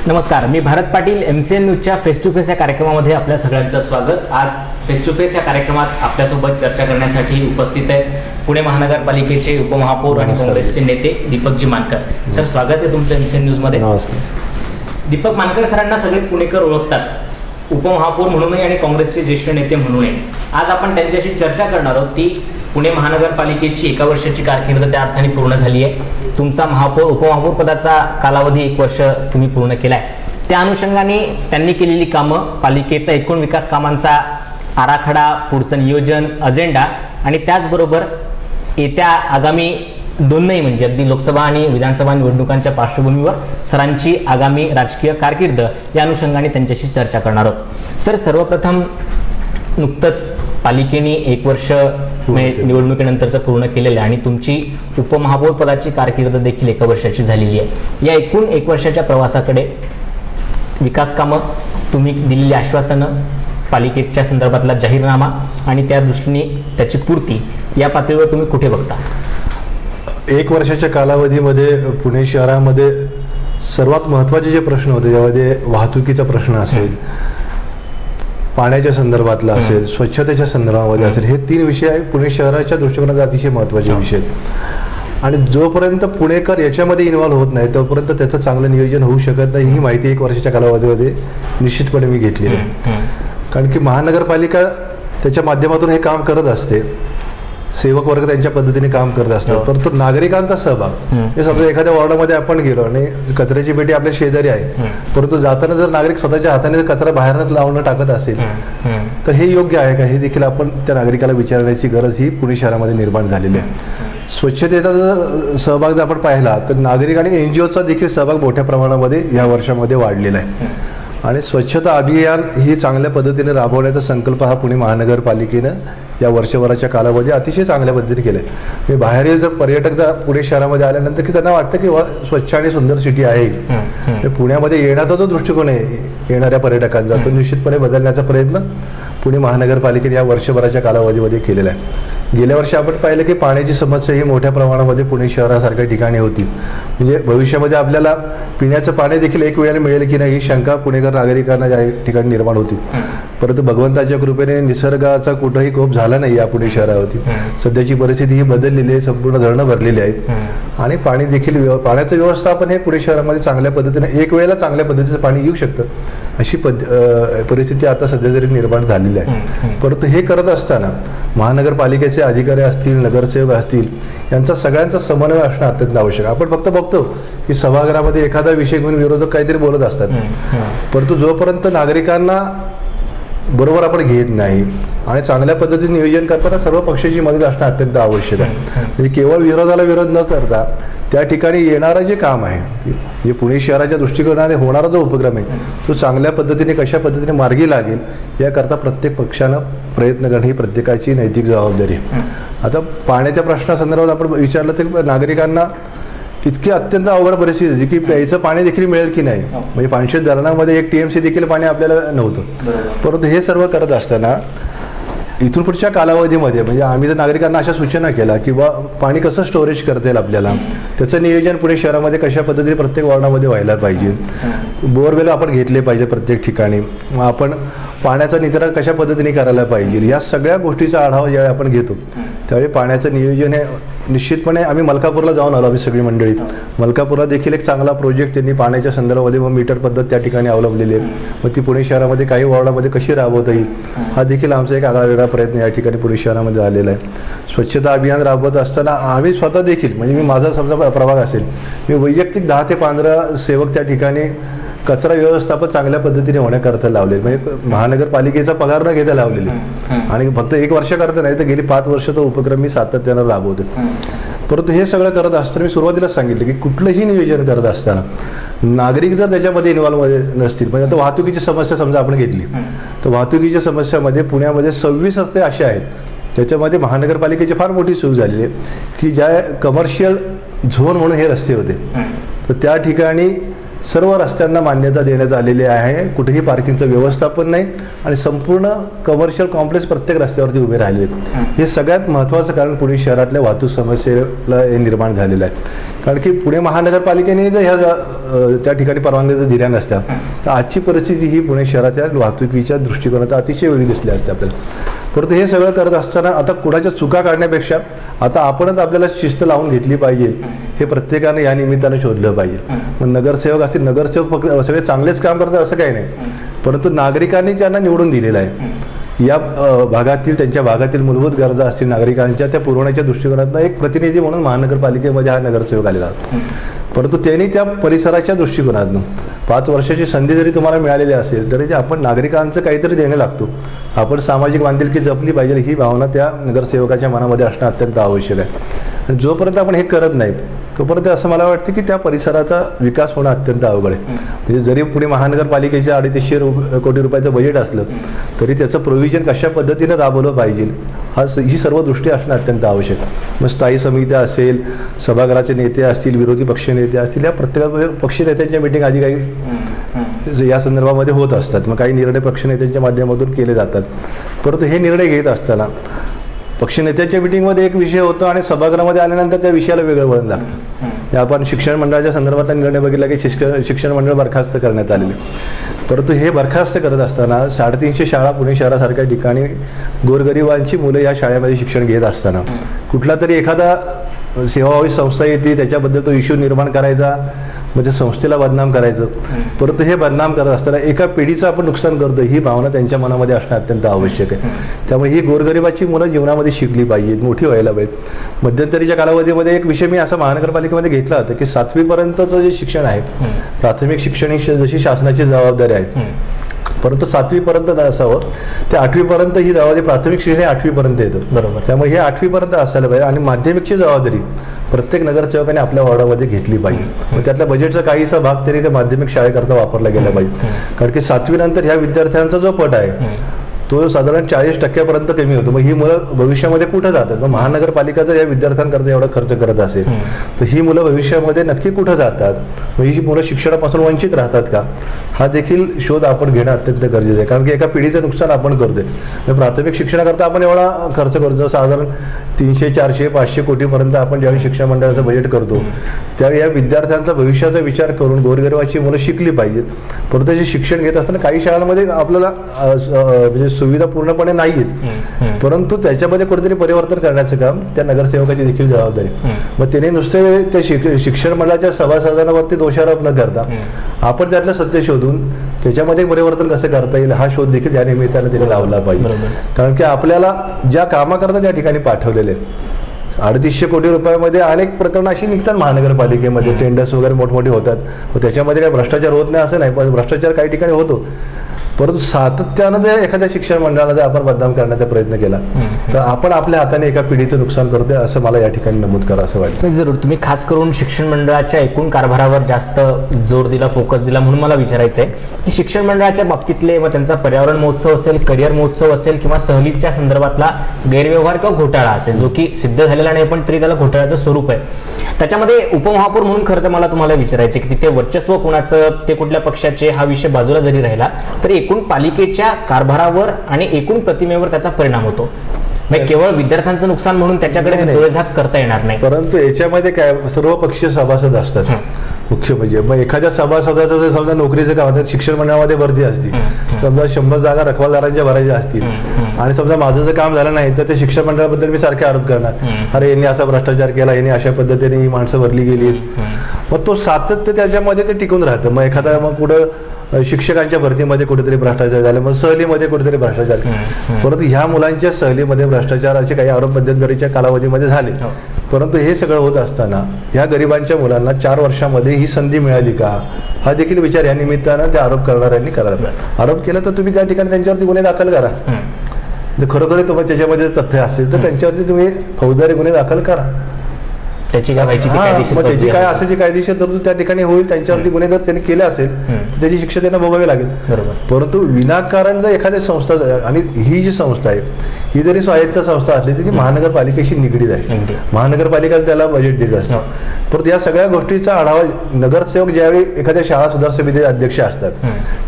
नमस्कार, मी भारत पाटील. MCN न्यूजच्या face to face या कार्यक्रमामध्ये आपल्या सगळ्यांचं स्वागत. आज फेस टू फेस या कार्यक्रमात आपल्यासोबत चर्चा करण्यासाठी उपस्थित आहेत पुणे महानगरपालिकेचे उपमहापौर आणि काँग्रेसचे नेते दीपकजी मानकर. सर, स्वागत आहे तुमचं MCN न्यूजमध्ये. दीपक मानकर सरांना सगळे पुणेकर ओळखतात, उपमहापौर म्हणूनही आणि काँग्रेसचे ज्येष्ठ नेते म्हणूनही. आज आपण त्यांच्याशी चर्चा करणार आहोत. ती पुणे महानगरपालिकेची 1 वर्षाची कारकीर्द त्या अर्थाने पूर्ण झाली आहे. तुमचा उपमहापौर पदाचा कालावधी 1 वर्ष तुम्ही पूर्ण केलाय. त्या अनुषंगाने त्यांनी केलेली कामं, पालिकेचा एकूण विकास कामांचा आराखडा, पुढचं नियोजन, अजेंडा आणि त्याचबरोबर येत्या आगामी दोन्ही म्हणजे अगदी लोकसभा आणि विधानसभा निवडणुकांच्या पार्श्वभूमीवर सरांची आगामी राजकीय कारकीर्द या अनुषंगाने त्यांच्याशी चर्चा करणार आहोत. सर, सर्वप्रथम नुकतंच पालिकेने 1 वर्ष निवडणुकीनंतरचं पूर्ण केलेलं आहे आणि तुमची उपमहापौर पदाची कारकीर्द देखील 1 वर्षाची झालेली आहे. या एकूण 1 वर्षाच्या प्रवासाकडे विकास कामं, तुम्ही दिलेली आश्वासनं, पालिकेच्या संदर्भातला जाहीरनामा आणि त्या दृष्टीने त्याची पूर्ती या पातळीवर तुम्ही कुठे बघता? 1 वर्षाच्या कालावधीमध्ये पुणे शहरामध्ये सर्वात महत्त्वाचे जे प्रश्न होते, त्यामध्ये वाहतुकीचा प्रश्न असेल, पाण्याच्या संदर्भातला असेल, स्वच्छतेच्या संदर्भामध्ये असेल, हे 3 विषय पुणे शहराच्या दृष्टिकोनात अतिशय महत्त्वाचे विषय आहेत. आणि जोपर्यंत पुणेकर याच्यामध्ये इन्व्हॉल्व्ह होत नाही तोपर्यंत त्याचं चांगलं नियोजन होऊ शकत नाही. ही माहिती 1 वर्षाच्या कालावधीमध्ये निश्चितपणे मी घेतलेली आहे. कारण की महानगरपालिका त्याच्या माध्यमातून हे काम करत असते, सेवक वर्ग त्यांच्या पद्धतीने काम करत असतात, परंतु नागरिकांचा सहभाग, हे समजा एखाद्या वॉर्डामध्ये आपण गेलो आणि कचऱ्याची पेटी आपल्या शेजारी आहे, परंतु जाताना जर नागरिक स्वतःच्या हाताने कचरा बाहेरच लावणं टाकत असेल तर हे योग्य आहे का, हे देखील आपण त्या नागरिकाला विचारण्याची गरज ही पुणे शहरामध्ये निर्माण झालेली आहे. स्वच्छतेचा जर सहभाग जर आपण पाहिला तर नागरिक आणि NGOचा देखील सहभाग मोठ्या प्रमाणामध्ये या वर्षामध्ये वाढलेला आहे. आणि स्वच्छता अभियान ही चांगल्या पद्धतीने राबवण्याचा संकल्प हा पुणे महानगरपालिकेनं या वर्षभराच्या कालावधी अतिशय चांगल्या पद्धतीने केलं आहे. बाहेरील जर पर्यटक जर पुणे शहरामध्ये आल्यानंतर की त्यांना वाटतं की स्वच्छ आणि सुंदर सिटी आहे, तर पुण्यामध्ये येण्याचा जो दृष्टिकोन आहे येणाऱ्या पर्यटकांचा, तो निश्चितपणे बदलण्याचा प्रयत्न पुणे महानगरपालिकेने या वर्षभराच्या कालावधीमध्ये केलेला आहे. गेल्या वर्षी आपण पाहिलं की पाण्याची समस्या ही मोठ्या प्रमाणामध्ये पुणे शहरासारख्या ठिकाणी होती. म्हणजे भविष्यामध्ये आपल्याला पिण्याचं पाणी देखील एक वेळेला मिळेल की नाही ही शंका पुणेकर नागरिकांना या ठिकाणी निर्माण होती. परंतु भगवंताच्या कृपेने निसर्गाचा कुठंही कोप झाला नाही या पुणे शहरावरती. सध्याची परिस्थिती ही बदललेली आहे, संपूर्ण धरणं भरलेली आहेत आणि पाणी देखील पाण्याचं व्यवस्थापन हे पुणे शहरामध्ये चांगल्या पद्धतीने एक वेळेला चांगल्या पद्धतीचं पाणी येऊ शकतं अशी परिस्थिती आता सध्या जरी निर्माण झालेली आहे. परंतु हे करत असताना महानगरपालिकेचे अधिकारी असतील, नगरसेवक असतील, यांचा सगळ्यांचा समन्वय असणं अत्यंत आवश्यक आहे. आपण फक्त बघतो की सभागृहामध्ये एखादा विषय घेऊन विरोधक काहीतरी बोलत असतात, परंतु जोपर्यंत नागरिकांना बरोबर आपण घेत नाही आणि चांगल्या पद्धतीने नियोजन करताना सर्व पक्षाची मदत असणं अत्यंत आवश्यक आहे. म्हणजे केवळ विरोधाला विरोध न करता त्या ठिकाणी येणारं जे काम आहे, जे पुणे शहराच्या दृष्टिकोनाने होणारा जो उपक्रम आहे तो चांगल्या पद्धतीने कशा पद्धतीने मार्गी लागेल याकरता प्रत्येक पक्षानं प्रयत्न करणं ही प्रत्येकाची नैतिक जबाबदारी आहे. आता पाण्याच्या प्रश्नासंदर्भात आपण विचारलं तर नागरिकांना इतकी अत्यंत अवघड परिस्थिती होती की प्यायचं पाणी देखील मिळेल की नाही. म्हणजे 500 धरणामध्ये 1 TMC देखील पाणी आपल्याला नव्हतं. परंतु हे सर्व करत असताना इथून पुढच्या कालावधीमध्ये म्हणजे आम्ही जर नागरिकांना अशा सूचना केल्या की बा पाणी कसं स्टोरेज करता येईल आपल्याला, त्याचं नियोजन पुणे शहरामध्ये कशा पद्धतीने प्रत्येक वॉर्डामध्ये व्हायला पाहिजे, बोरवेल आपण घेतले पाहिजे प्रत्येक ठिकाणी, मग आपण पाण्याचा निचरा कशा पद्धतीने करायला पाहिजे, या सगळ्या गोष्टीचा आढावा ज्यावेळी आपण घेतो त्यावेळी पाण्याचं नियोजन हे निश्चितपणे आम्ही मलकापूरला जाऊन आलो. आम्ही सगळी मंडळी मलकापूरला देखील एक चांगला प्रोजेक्ट त्यांनी पाण्याच्या संदर्भामध्ये मग मीटर पद्धत त्या ठिकाणी अवलंबलेली आहे. मग ती पुणे शहरामध्ये काही वॉर्डामध्ये कशी राबवता येईल हा देखील आमचा एक आगळा वेगळा प्रयत्न या ठिकाणी पुणे शहरामध्ये आलेला आहे. स्वच्छता अभियान राबवत असताना आम्ही स्वतः देखील म्हणजे मी माझा समजा प्रभाग असेल, मी वैयक्तिक 10 ते 15 सेवक त्या ठिकाणी कचरा व्यवस्थापन चांगल्या पद्धतीने होण्याकरता लावले. म्हणजे महानगरपालिकेचा पगार न घेता लावलेले आणि फक्त 1 वर्ष करता नाही तर गेली 5 वर्ष तो उपक्रम मी सातत्यानं राबवतो. परंतु हे सगळं करत असताना मी सुरुवातीला सांगितलं की कुठलंही नियोजन करत असताना नागरिक जर त्याच्यामध्ये इन्व्हॉल्व नसतील, म्हणजे आता वाहतुकीची समस्या समजा आपण घेतली तर वाहतुकीच्या समस्यामध्ये पुण्यामध्ये 26 रस्ते असे आहेत त्याच्यामध्ये महानगरपालिकेची फार मोठी सोय झालेली आहे की ज्या कमर्शियल झोन म्हणून हे रस्ते होते तर त्या ठिकाणी सर्व रस्त्यांना मान्यता देण्यात आलेली आहे. कुठेही पार्किंगचं व्यवस्थापन नाही आणि संपूर्ण कमर्शियल कॉम्प्लेक्स प्रत्येक रस्त्यावरती उभे राहिले आहेत. हे सगळ्यात महत्त्वाचं कारण पुणे शहरातल्या वाहतूक समस्येला हे निर्माण झालेलं आहे. कारण की पुणे महानगरपालिकेने जर ह्या त्या ठिकाणी परवानग्या जर दिल्या नसत्या तर आजची परिस्थिती ही पुणे शहराच्या वाहतुकीच्या दृष्टिकोनात अतिशय वेगळी दिसली असते आपल्याला. परंतु हे सगळं करत असताना आता कुणाच्या चुका काढण्यापेक्षा आता आपणच आपल्याला शिस्त लावून घेतली पाहिजे हे प्रत्येकाने या निमित्तानं शोधलं पाहिजे. मग नगरसेवक असतील, नगरसेवक फक्त सगळे चांगलेच काम करतात असं काही नाही, परंतु नागरिकांनी त्यांना निवडून दिलेलं आहे. या भागातील त्यांच्या भागातील मूलभूत गरजा असतील नागरिकांच्या त्या पुरवण्याच्या दृष्टिकोनातून एक प्रतिनिधी म्हणून महानगरपालिकेमध्ये हा नगरसेवक आलेला असतो. परंतु त्यांनी त्या परिसराच्या दृष्टिकोनातून 5 वर्षाची संधी जरी तुम्हाला मिळालेली असेल तरी आपण नागरिकांचं काहीतरी देणं लागतो, आपण सामाजिक बांधिलकी जपली पाहिजे ही भावना त्या नगरसेवकाच्या मनामध्ये असणं अत्यंत आवश्यक आहे. आणि जोपर्यंत आपण हे करत नाही तोपर्यंत असं मला वाटतं की त्या परिसराचा विकास होणं अत्यंत अवघड आहे. म्हणजे जरी पुणे महानगरपालिकेच्या 350 कोटी रुपयाचं बजेट असलं तरी त्याचं प्रोव्हिजन कशा पद्धतीनं राबवलं पाहिजे ही सर्व दृष्टी असणं अत्यंत आवश्यक आहे. मग स्थायी समित्या असेल, सभागृहाचे नेते असतील, विरोधी पक्ष नेते असतील, या प्रत्येक पक्ष नेत्यांच्या मीटिंग आधी काही या संदर्भामध्ये होत असतात. मग काही निर्णय पक्षनेत्यांच्या माध्यमातून केले जातात. परंतु हे निर्णय घेत असताना पक्षनेत्यांच्या मिटिंगमध्ये एक विषय होतो आणि सभागृहामध्ये आल्यानंतर त्या विषयाला वेगळं वळण लागतं. आपण शिक्षण मंडळाच्या संदर्भातला निर्णय बघितला की शिक्षण मंडळ बरखास्त करण्यात आलेले. परंतु हे बरखास्त करत असताना 350 शाळा पुणे शहरासारख्या ठिकाणी गोरगरिबांची मुलं या शाळेमध्ये शिक्षण घेत असताना कुठला तरी एखादा सेवाभावी संस्था येते त्याच्याबद्दल तो इश्यू निर्माण करायचा, म्हणजे संस्थेला बदनाम करायचं. परंतु हे बदनाम करत असताना एका पिढीचं आपण नुकसान करतो ही भावना त्यांच्या मनामध्ये असणं अत्यंत आवश्यक आहे. त्यामुळे ही गोरगरिबाची मुलं जीवनामध्ये शिकली पाहिजेत, मोठी व्हायला पाहिजेत. मध्यंतरीच्या कालावधीमध्ये एक विषय मी असा महानगरपालिकेमध्ये घेतला होता की 7वी पर्यंतचं जे शिक्षण आहे, प्राथमिक शिक्षण ही जशी शासनाची जबाबदारी आहे, परंतु 7वी पर्यंत नसावं, ते 8वी पर्यंत ही जबाबदारी, प्राथमिक शिक्षण हे 8वी पर्यंत येतं. बरोबर. त्यामुळे हे 8वी पर्यंत असायला पाहिजे आणि माध्यमिकची जबाबदारी प्रत्येक नगरसेवकाने आपल्या वॉर्डामध्ये घेतली पाहिजे. मग त्यातल्या बजेटचा काहीसा भाग तरी त्या माध्यमिक शाळेकरता वापरला गेला पाहिजे. कारण की 7वी नंतर ह्या विद्यार्थ्यांचा जो पट आहे तो साधारण 40% कमी होतो. मग ही मुलं भविष्यामध्ये कुठं जातात? मग महानगरपालिका जर या विद्यार्थ्यांकरता एवढा खर्च करत असेल तर ही मुलं भविष्यामध्ये नक्की कुठं जातात? मग ही मुलं शिक्षणापासून वंचित राहतात का? हा देखील शोध आपण घेणं अत्यंत गरजेचं आहे. कारण की एका पिढीचं नुकसान आपण करतोय. प्राथमिक शिक्षणाकरता आपण एवढा खर्च करतो, साधारण 300, 400, 500 कोटीपर्यंत आपण ज्यावेळी शिक्षण मंडळाचं बजेट करतो त्यावेळी या विद्यार्थ्यांचा भविष्याचा विचार करून गोरगरिबाची मुलं शिकली पाहिजेत. परंतु जे शिक्षण घेत असताना काही शाळांमध्ये आपल्याला म्हणजे सुविधा पूर्णपणे नाही आहेत, परंतु त्याच्यामध्ये कुठेतरी परिवर्तन करण्याचं काम त्या नगरसेवकाची देखील जबाबदारी. मग त्याने नुसते त्या शिक्षण मंडळाच्या सभासदांवरती दोषारोप न करता आपण त्यातलं सत्य शोधून त्याच्यामध्ये परिवर्तन कसं करता येईल हा शोध देखील या निमित्तानं त्याने लावला पाहिजे. कारण की आपल्याला ज्या कामाकरता त्या ठिकाणी पाठवलेले 350 कोटी रुपयामध्ये अनेक प्रकरणं अशी निघतात महानगरपालिकेमध्ये, टेंडर्स वगैरे मोठमोठे होतात. त्याच्यामध्ये काही भ्रष्टाचार होत नाही असं नाही, पण भ्रष्टाचार काही ठिकाणी होतो. परंतु सातत्यानं जर एखाद्या शिक्षण मंडळाला जर आपण बदनाम करण्याचा प्रयत्न केला तर आपण आपल्या हाताने एका पिढीचं नुकसान करतोय असं मला या ठिकाणी नमूद करा असं वाटतं. जरूर. तुम्ही खास करून शिक्षण मंडळाच्या एकूण कारभारावर जास्त जोर दिला, फोकस दिला, म्हणून मला विचारायचं आहे की शिक्षण मंडळाच्या बाबतीतले व त्यांचा पर्यावरण महोत्सव असेल, करिअर महोत्सव असेल किंवा सहलीच्या संदर्भातला गैरव्यवहार किंवा घोटाळा असेल जो की सिद्ध झालेला नाही पण तरी त्याला घोटाळ्याचं स्वरूप आहे, त्याच्यामध्ये उपमहापौर म्हणून खरं तर मला तुम्हाला विचारायचं की तिथे वर्चस्व कोणाचं, ते कुठल्या पक्षाचे, हा विषय बाजूला जरी राहिला तरी एकूण पालिकेच्या कारभारावर आणि एकूण प्रतिमेवर त्याचा परिणाम होतो. केवळ विद्यार्थ्यांचं नुकसान म्हणून त्याच्याकडे डोळेझाक करता येणार नाही. परंतु याच्यामध्ये काय सर्व पक्षीय सभासद असतात. मुख्य म्हणजे मग एखाद्या सभासदाचं जर समजा नोकरीचं काम होतं, शिक्षण मंडळामध्ये भरती असती, समजा 100 जागा रखवालदारांच्या भरायच्या असतील आणि समजा माझं जर काम झालं नाही तर ते शिक्षण मंडळाबद्दल मी सारखे आरोप करणार, अरे यांनी असा भ्रष्टाचार केला, यांनी अशा पद्धतीने ही माणसं भरली गेली. मग तो सातत्य त्याच्यामध्ये ते टिकून राहतं. मग एखादा मग कुठं शिक्षकांच्या भरतीमध्ये कुठेतरी भ्रष्टाचार झाला, मग सहलीमध्ये कुठेतरी भ्रष्टाचार, परंतु ह्या मुलांच्या सहलीमध्ये भ्रष्टाचाराचे काही आरोप मध्यंतरीच्या कालावधीमध्ये झाले. परंतु हे सगळं होत असताना ह्या गरिबांच्या मुलांना 4 वर्षामध्ये ही संधी मिळाली का हा देखील विचार या निमित्तानं त्या आरोप करणाऱ्यांनी करायला पाहिजे. आरोप केला तर तुम्ही त्या ठिकाणी त्यांच्यावरती गुन्हे दाखल करा. जर खरोखर तुम्हाला त्याच्यामध्ये तथ्य असेल तर त्यांच्यावरती तुम्ही फौजदारी गुन्हे दाखल करा. त्याची काय व्हायची ती कायदेशीर मग त्याची प्रक्रिया काय होती. असेल ती कायदेशीर तरतूद त्या ठिकाणी होईल. त्यांच्यावरती गुन्हे जर त्यांनी केले असेल तर त्याची शिक्षा त्यांना भोगावी लागेल. बरोबर. परंतु विनाकारण जर एखादी संस्था, आणि ही जी संस्था आहे ही जरी स्वायत्त संस्था असली तरी ती महानगरपालिकेशी निगडीत आहे. महानगरपालिका त्याला बजेट देत असते. परंतु या सगळ्या गोष्टीचा आढावा नगरसेवक ज्यावेळी एखाद्या शाळा सुधार समितीचे अध्यक्ष असतात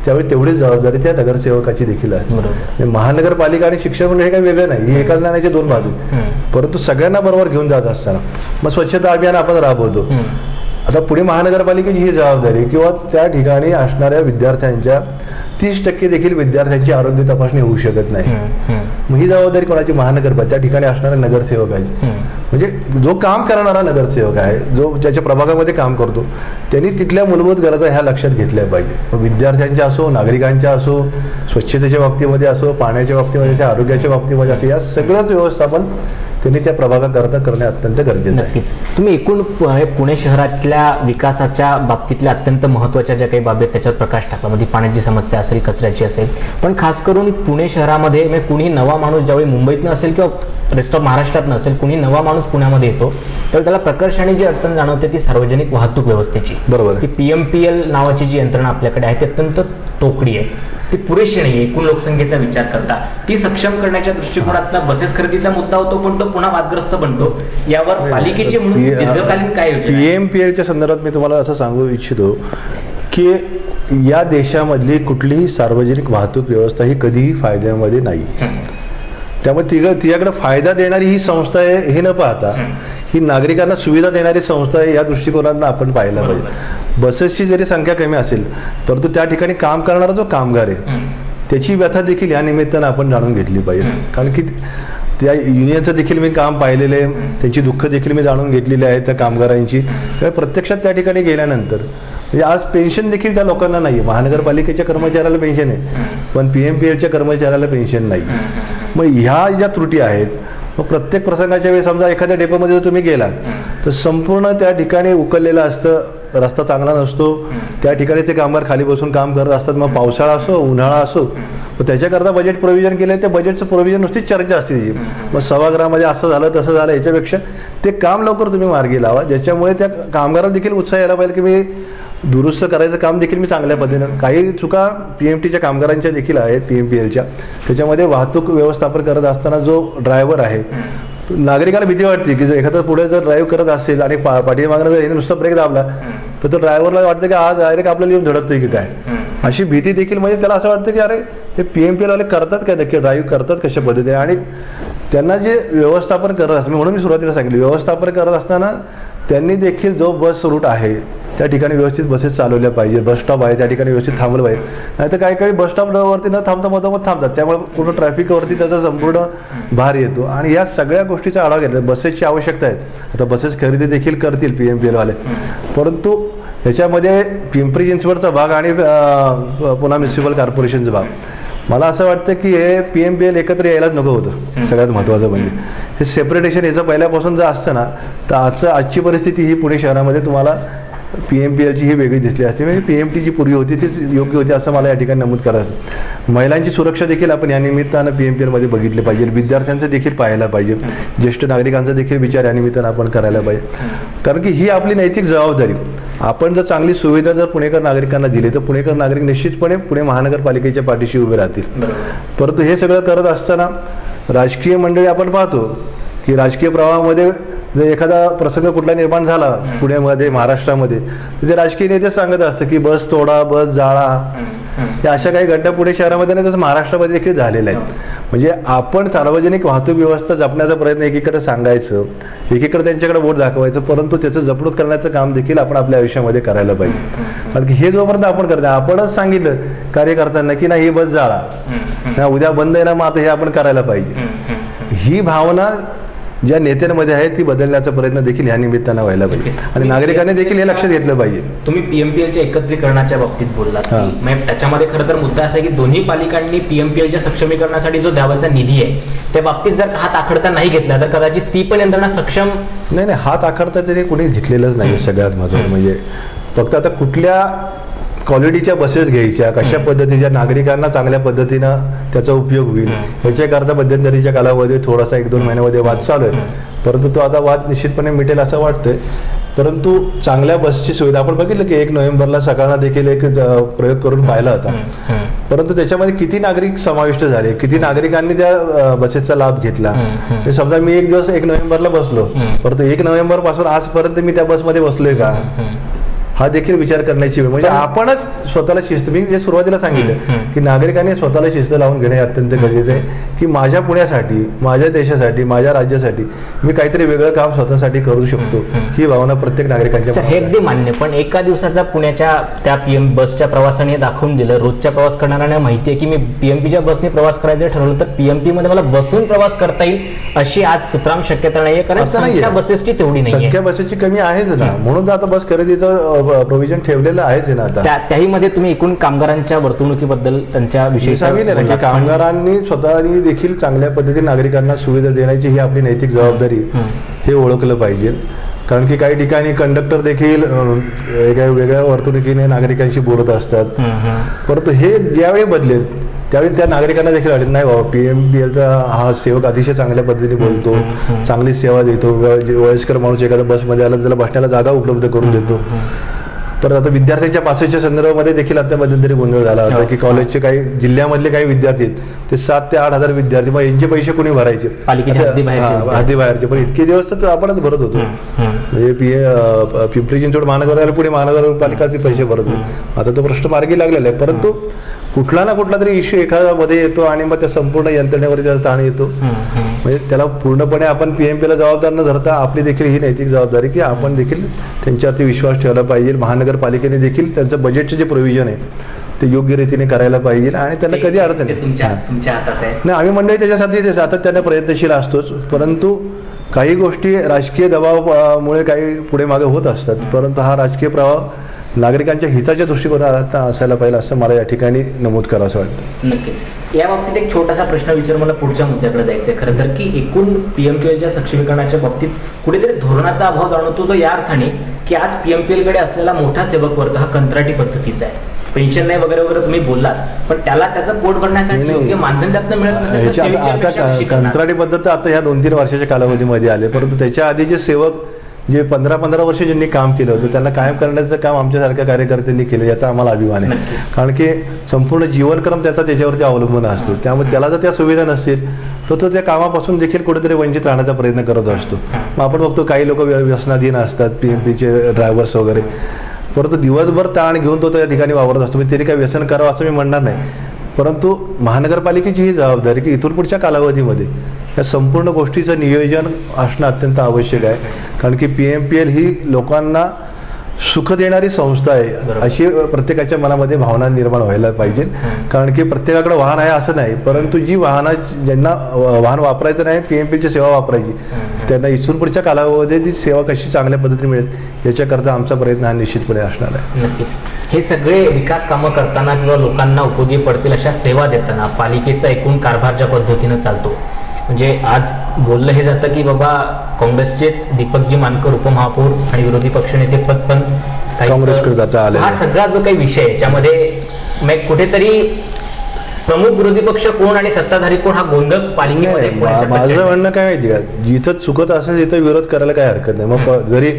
त्यावेळी तेवढी जबाबदारी त्या नगरसेवकाची देखील असते. महानगरपालिका आणि शिक्षण मंडळ हे काही वेगळं नाही, ही एकाच नाण्याचे दोन बाजू. परंतु सगळ्यांना बरोबर घेऊन जात असताना मग स्वच्छता अभियान आपण राबवतो. आता पुणे महानगरपालिकेची ही जबाबदारी किंवा त्या ठिकाणी असणाऱ्या विद्यार्थ्यांच्या 30% देखील विद्यार्थ्यांची आरोग्य तपासणी होऊ शकत नाही. मग ही जबाबदारी कोणाची? महानगरपालिका, त्या ठिकाणी असणाऱ्या नगरसेवकाची. म्हणजे जो काम करणारा नगरसेवक आहे, जो ज्याच्या प्रभागामध्ये काम करतो, त्यांनी तिथल्या मूलभूत गरजा ह्या लक्षात घेतल्या पाहिजे. विद्यार्थ्यांच्या असो, नागरिकांच्या असो, स्वच्छतेच्या बाबतीमध्ये असो, पाण्याच्या बाबतीमध्ये, आरोग्याच्या बाबतीमध्ये असो, या सगळंच व्यवस्थापन त्यांनी त्या प्रभागाकरता करणे अत्यंत गरजेचं आहे. तुम्ही एकूण पुणे शहरातल्या विकासाच्या बाबतीतल्या अत्यंत महत्त्वाच्या ज्या काही बाबी आहेत त्याच्यावर प्रकाश टाकला. म्हणजे पाण्याची समस्या असेल, कचऱ्याची असेल, पण खास करून पुणे शहरामध्ये म्हणजे कुणी नवा माणूस ज्यावेळी मुंबईतनं असेल किंवा रेस्ट ऑफ महाराष्ट्रातनं असेल, कुणी नवा माणूस पुण्यामध्ये येतो तर त्याला प्रकर्षाने जी अडचण जाणवते ती सार्वजनिक वाहतूक व्यवस्थेची. बरोबर. की PMPL नावाची जी यंत्रणा आपल्याकडे आहे ती अत्यंत तोकडी आहे, ती पुरेशी नाही. एकूण लोकसंख्येचा विचार करता ती सक्षम करण्याच्या दृष्टिकोनातून बसेस खरेदीचा मुद्दा होतो, पण तो पुन्हा वादग्रस्त बनतो. यावर पालिकेची म्हणून दीर्घकालीन काय योजना? PMPLच्या संदर्भात मी तुम्हाला असं सांगू इच्छितो की या देशामधली कुठलीही सार्वजनिक वाहतूक व्यवस्था ही कधीही फायद्यामध्ये नाही. त्यामुळे तिच्याकडे फायदा देणारी ही संस्था आहे हे न पाहता ही नागरिकांना सुविधा देणारी संस्था आहे या दृष्टिकोनातून आपण पाहायला पाहिजे. बसेसची जरी संख्या कमी असेल परंतु त्या ठिकाणी काम करणारा जो कामगार आहे त्याची व्यथा देखील या निमित्तानं आपण जाणून घेतली पाहिजे. कारण की त्या युनियनचं देखील मी काम पाहिलेलं आहे, त्यांची दुःख देखील मी जाणून घेतलेली आहेत त्या कामगारांची. त्यामुळे प्रत्यक्षात त्या ठिकाणी गेल्यानंतर म्हणजे आज पेन्शन देखील त्या लोकांना नाही आहे. महानगरपालिकेच्या कर्मचाऱ्याला पेन्शन आहे पण PMPLच्या कर्मचाऱ्याला पेन्शन नाही. मग ह्या ज्या त्रुटी आहेत, मग प्रत्येक प्रसंगाच्या वेळी समजा एखाद्या डेपोमध्ये जर तुम्ही गेलात तर संपूर्ण त्या ठिकाणी उकललेलं असतं, रस्ता चांगला नसतो, त्या ठिकाणी ते कामगार खाली बसून काम करत असतात. मग पावसाळा असो, उन्हाळा असो, मग त्याच्याकरता बजेट प्रोव्हिजन केलं आहे. त्या बजेटचं प्रोव्हिजन नुसतीच चर्चा असते त्याची. मग सभागृहामध्ये असं झालं तसं झालं, याच्यापेक्षा ते काम लवकर तुम्ही मार्गी लावा ज्याच्यामुळे त्या कामगाराला देखील उत्साह यायला पाहिजे की मी दुरुस्त करायचं काम देखील मी चांगल्या पद्धतीनं. काही चुका PMTच्या कामगारांच्या देखील आहेत PMPLच्या. त्याच्यामध्ये वाहतूक व्यवस्थापन करत असताना जो ड्रायव्हर आहे, नागरिकाला भीती वाटते की जर एखादा पुढे जर ड्राईव्ह करत असेल आणि पाठीमागनं जर नुसता ब्रेक दाबला तर ड्रायव्हरला वाटतं की आज डायरेक्ट आपल्याला येऊन धडकतोय की काय, अशी भीती देखील. म्हणजे त्याला असं वाटतं की अरे हे PMPL वाले करतात काय नक्की, ड्राईव्ह करतात कशा पद्धतीने. आणि त्यांना जे व्यवस्थापन करत असतं, म्हणून मी सुरुवातीला सांगितलं, व्यवस्थापन करत असताना त्यांनी देखील जो बस रूट आहे त्या ठिकाणी व्यवस्थित बसेस चालवल्या पाहिजे. बस स्टॉप आहे त्या ठिकाणी व्यवस्थित थांबलं पाहिजे. नाहीतर काही काही बस स्टॉपवरती न थांबता मधोमध थांबतात, त्यामुळे पूर्ण ट्रॅफिकवरती त्याचा संपूर्ण भार येतो. आणि या सगळ्या गोष्टीचा आढावा घेतला. बसेसची आवश्यकता आहे, आता बसेस खरेदी देखील करतील PMPL वाले, परंतु ह्याच्यामध्ये पिंपरी चिंचवडचा भाग आणि पुन्हा म्युन्सिपल कॉर्पोरेशनचा भाग, मला असं वाटतं की हे PMPL एकत्र यायलाच नको होतं. सगळ्यात महत्त्वाचं म्हणजे हे सेपरेटेशन याचं पहिल्यापासून जर असतं ना तर आजची परिस्थिती ही पुणे शहरामध्ये तुम्हाला PMPLची ही वेगळी दिसली असते. म्हणजे PMT जी पूर्वी होती तीच योग्य होती असं मला या ठिकाणी नमूद करायचं. महिलांची सुरक्षा देखील आपण या निमित्तानं PMPLमध्ये बघितले पाहिजे. विद्यार्थ्यांचं देखील पाहायला पाहिजे. ज्येष्ठ नागरिकांचा देखील विचार या निमित्तानं आपण करायला पाहिजे. कारण की ही आपली नैतिक जबाबदारी. आपण जर चांगली सुविधा जर पुणेकर नागरिकांना दिली तर पुणेकर नागरिक निश्चितपणे पुणे महानगरपालिकेच्या पाठीशी उभे राहतील. परंतु हे सगळं करत असताना राजकीय मंडळी आपण पाहतो की राजकीय प्रवाहामध्ये जर एखादा प्रसंग कुठला निर्माण झाला पुण्यामध्ये, महाराष्ट्रामध्ये, तर ते राजकीय नेते सांगत असतं की बस तोडा, बस जाळा. या अशा काही घटना पुणे शहरामध्ये नाही, तसं महाराष्ट्रामध्ये देखील झालेल्या आहेत. म्हणजे आपण सार्वजनिक वाहतूक व्यवस्था जपण्याचा प्रयत्न एकीकडे सांगायचं, एकीकडे त्यांच्याकडे बोट दाखवायचं, परंतु त्याचं जपणूक करण्याचं काम देखील आपण आपल्या आयुष्यामध्ये करायला पाहिजे. कारण की हे जोपर्यंत आपण करतो, आपणच सांगितलं कार्यकर्त्यांना की नाही ही बस जाळा, उद्या बंद आहे ना, मग आता हे आपण करायला पाहिजे. ही भावना ज्या नेत्यांमध्ये आहे ती बदलण्याचा प्रयत्न देखील या निमित्तानं व्हायला पाहिजे आणि नागरिकांनी देखील हे लक्षात घेतलं पाहिजे. तुम्ही PMPLच्या एकत्रीकरणाच्या बाबतीत बोललात, त्याच्यामध्ये खरं तर मुद्दा असा आहे की दोन्ही पालिकांनी PMPLच्या सक्षमीकरणासाठी जो द्यावाचा निधी आहे त्या बाबतीत जर हात आखडता नाही घेतला तर कदाचित ती पण यंत्रणा सक्षम नाही हात आखडता ते कोणी घेतलेलंच नाही. सगळ्यात महत्त्वाचं म्हणजे फक्त आता कुठल्या क्वालिटीच्या बसेस घ्यायच्या, कशा पद्धतीच्या नागरिकांना चांगल्या पद्धतीनं त्याचा उपयोग होईल ह्याच्याकरता मध्यंतरीच्या कालावधीत थोडासा 1-2 महिन्यामध्ये वाद चालू आहे, परंतु तो आता वाद निश्चितपणे मिटेल असं वाटतंय. परंतु चांगल्या बसची सुविधा आपण बघितलं की 1 नोव्हेंबरला सकाळना देखील एक प्रयोग करून पाहिला होता, परंतु त्याच्यामध्ये किती नागरिक समाविष्ट झाले, किती नागरिकांनी त्या बसेसचा लाभ घेतला. समजा मी एक दिवस 1 नोव्हेंबरला बसलो, परंतु 1 नोव्हेंबर पासून आजपर्यंत मी त्या बसमध्ये बसलोय का, हा देखील विचार करण्याची वेळ. म्हणजे आपणच स्वतःला शिस्त, मी जे सुरुवातीला सांगितलं की नागरिकांनी स्वतःला शिस्त लावून घेणे अत्यंत गरजेचं आहे की माझ्या पुण्यासाठी, माझ्या देशासाठी, माझ्या राज्यासाठी मी काहीतरी वेगळं काम स्वतःसाठी करू शकतो, ही भावना प्रत्येक नागरिकांच्या. हे अगदी मान्य, पण एका दिवसाचा पुण्याच्या त्या पीएम बसच्या प्रवासाने दाखवून दिलं, रोजच्या प्रवास करणाऱ्यांना माहिती आहे की मी पीएमपीच्या बसने प्रवास करायचं ठरवलं तर पीएमपी मध्ये मला बसून प्रवास करता येईल अशी आज सुतराम शक्यता नाहीये, कारण संख्या बसेसची तेवढी नाही, संख्या बसेसची कमी आहेच ना, म्हणून तर आता बस खरेदीचं प्रोव्हिजन ठेवलेलं आहेच ना. आता त्याही मध्ये तुम्ही एकूण कामगारांच्या वर्तणुकीबद्दल त्यांच्या विषयी सांगितलं ना की कामगारांनी स्वतःनी देखील चांगल्या पद्धतीने नागरिकांना सुविधा देण्याची ही आपली नैतिक जबाबदारी हे ओळखलं पाहिजे. कारण की काही ठिकाणी कंडक्टर देखील वेगळ्या वर्तणुकीने नागरिकांशी बोलत असतात, परंतु हे ज्यावेळी बदलेल त्यावेळी त्या नागरिकांना देखील अडचण नाही, बाबा PMPLचा हा सेवक अतिशय चांगल्या पद्धतीने बोलतो, चांगली सेवा देतो, वयस्कर माणूस एखाद्या बसमध्ये आला त्याला बसण्याला जागा उपलब्ध करून देतो. तर आता विद्यार्थ्यांच्या पासेसच्या संदर्भामध्ये देखील आता मध्यंतरी गोंधळ झाला होता की कॉलेजचे काही जिल्ह्यामधले काही विद्यार्थी ते 7 ते 8 हजार विद्यार्थी, मग यांचे पैसे कोणी भरायचे, हद्दीबाहेरचे. पण इतके दिवस तर आपणच भरत होतो, म्हणजे पिंपरी चिंचवड महानगरपालिका, पुणे महानगरपालिकाचे पैसे भरत होते. आता तो प्रश्न मार्गी लागलेला आहे, परंतु कुठला ना कुठला तरी इश्यू एखादा मध्ये येतो आणि मग त्या संपूर्ण यंत्रणेवर त्याचा ताण येतो. म्हणजे त्याला पूर्णपणे आपण PMPला जबाबदार न धरता आपली देखील ही नैतिक जबाबदारी की आपण देखील त्यांच्यावरती विश्वास ठेवला पाहिजे. महानगरपालिकेने देखील त्यांचं बजेटचे जे प्रोव्हिजन आहे ते योग्य रीतीने करायला पाहिजे आणि त्यांना कधी अडचण नाही. आम्ही मंडळी त्याच्यासाठी सातत्याने प्रयत्नशील असतोच, परंतु काही गोष्टी राजकीय दबावामुळे काही पुढे मागे होत असतात, परंतु हा राजकीय प्रभाव नागरिकांच्या हिताच्या दृष्टिकोनात असायला पाहिजे असं मला या ठिकाणी नमूद करावं असं वाटतं. नक्कीच. या बाबतीत एक छोटासा प्रश्न विचारून मला पुढच्या मुद्द्याकडे जायचंय. खरं तर की एकूण PMPLच्या सक्षमीकरणाच्या बाबतीत कुठेतरी धोरणाचा अभाव जाणवतो, तो या अर्थाने की आज PMPLकडे असलेला मोठा सेवक वर्ग हा कंत्राटी पद्धतीचा आहे. पेन्शन नाही वगैरे वगैरे तुम्ही बोललात, पण त्याला त्याचं पोट भरण्यासाठी योग्य मानधन त्यातनं मिळत नसेल. आता कंत्राटी पद्धत आता ह्या 2-3 वर्षाच्या कालावधीमध्ये आले, परंतु त्याच्या आधी जे सेवक जे 15-15 वर्ष ज्यांनी काम केलं होतं त्यांना कायम करण्याचं काम आमच्यासारख्या कार्यकर्त्यांनी केलं, याचा आम्हाला अभिमान आहे. कारण की संपूर्ण जीवनक्रम त्याचा त्याच्यावरती अवलंबून असतो, त्यामुळे त्याला जर त्या सुविधा नसतील तर तो त्या कामापासून देखील कुठेतरी वंचित राहण्याचा प्रयत्न करत असतो. मग आपण बघतो काही लोक व्यसनाधीन असतात, PMPचे ड्रायव्हर्स वगैरे, परंतु दिवसभर ताण घेऊन तो त्या ठिकाणी वावरत असतो. त्यांनी काही व्यसन करावं असं मी म्हणणार नाही, परंतु महानगरपालिकेची ही जबाबदारी की इथून पुढच्या कालावधीमध्ये या संपूर्ण गोष्टीचं नियोजन असणं अत्यंत आवश्यक आहे. कारण की PMPL ही लोकांना सुख देणारी संस्था आहे अशी प्रत्येकाच्या मनामध्ये भावना निर्माण व्हायला पाहिजे. कारण की प्रत्येकाकडे वाहन आहे असं नाही, परंतु जी ज्यांना वाहन वापरायचं नाही, PMPLची सेवा वापरायची, त्यांना इथून पुढच्या कालावधीत ती सेवा कशी चांगल्या पद्धतीने मिळेल याच्याकरता आमचा प्रयत्न हा निश्चितपणे असणार आहे. नक्कीच. हे सगळे विकास कामं करताना किंवा लोकांना उपयोगी पडतील अशा सेवा देताना पालिकेचा एकूण कारभार ज्या पद्धतीनं चालतो, म्हणजे आज बोललं हे जातं की बाबा काँग्रेसचेच दीपकजी मानकर उपमहापौर आणि विरोधी पक्षनेते पद पण काँग्रेसकडे जाता आले. हा सगळा जो काही विषय याच्यामध्ये कुठेतरी प्रमुख विरोधी पक्ष कोण आणि सत्ताधारी कोण हा गोंधळ पालिकेमध्ये. माझं म्हणणं काय माहिती का, जिथं चुकत असेल तिथं विरोध करायला काही हरकत नाही. मग जरी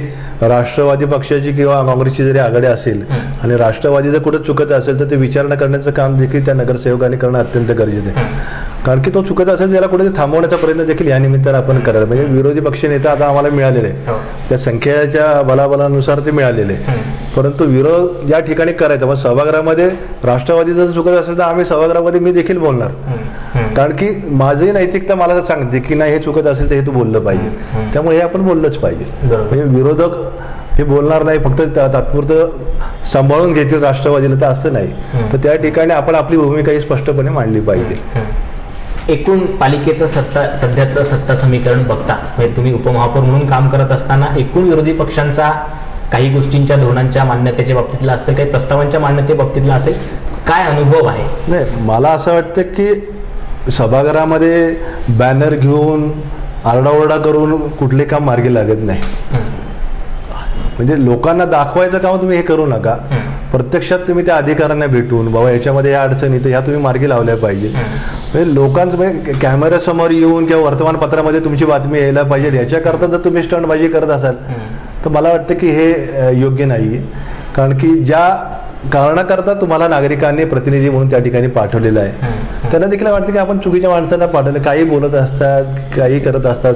राष्ट्रवादी पक्षाची किंवा काँग्रेसची जरी आघाडी असेल आणि राष्ट्रवादी जर कुठं चुकत असेल तर ते विचारणा करण्याचं काम देखील त्या नगरसेवकांनी करणं अत्यंत गरजेचं आहे. कारण की तो चुकत असेल त्याला कुठेतरी थांबवण्याचा प्रयत्न देखील या निमित्तानं आपण करायला म्हणजे विरोधी पक्ष नेता आता आम्हाला मिळालेले आहे, त्या संख्येच्या बलाबलानुसार ते मिळालेले, परंतु विरोध ज्या ठिकाणी करायचा मग सभागृहामध्ये राष्ट्रवादी जर चुकत असेल तर आम्ही सभागृहामध्ये मी देखील बोलणार. कारण की माझी नैतिकता मला सांगते की नाही हे चुकत असेल तर हे तू बोललं पाहिजे, त्यामुळे हे आपण बोललंच पाहिजे. म्हणजे विरोधक हे बोलणार नाही फक्त तात्पुरतं सांभाळून घेतील राष्ट्रवादीला, तर असं नाही. तर त्या ठिकाणी आपण आपली भूमिका ही स्पष्टपणे मांडली पाहिजे. एकूण पालिकेचं सध्याचं सत्ता समीकरण बघता, म्हणजे तुम्ही उपमहापौर म्हणून काम करत असताना एकूण विरोधी पक्षांचा काही गोष्टींच्या धोरणांच्या मान्यतेच्या बाबतीतला असेल, काही प्रस्तावांच्या मान्यते बाबतीतला असेल, काय अनुभव आहे? नाही, मला असं वाटतं की सभागृहामध्ये बॅनर घेऊन आरडाओरडा करून कुठले काम मार्गी लागत नाही. म्हणजे लोकांना दाखवायचं काम तुम्ही हे करू नका, प्रत्यक्षात तुम्ही त्या अधिकाऱ्यांना भेटून बाबा याच्यामध्ये या अडचणी तर ह्या तुम्ही मार्गी लावल्या पाहिजे. म्हणजे लोकांचं कॅमेऱ्यासमोर येऊन किंवा वर्तमानपत्रामध्ये तुमची बातमी यायला पाहिजे याच्याकरता जर तुम्ही स्टंटबाजी करत असाल तर मला वाटतं की हे योग्य नाही आहे. कारण की ज्या कारणाकरता तुम्हाला नागरिकांनी प्रतिनिधी म्हणून त्या ठिकाणी पाठवलेलं आहे त्यांना देखील वाटतं की आपण चुकीच्या माणसांना पाठवलं, काही बोलत असतात, काही करत असतात.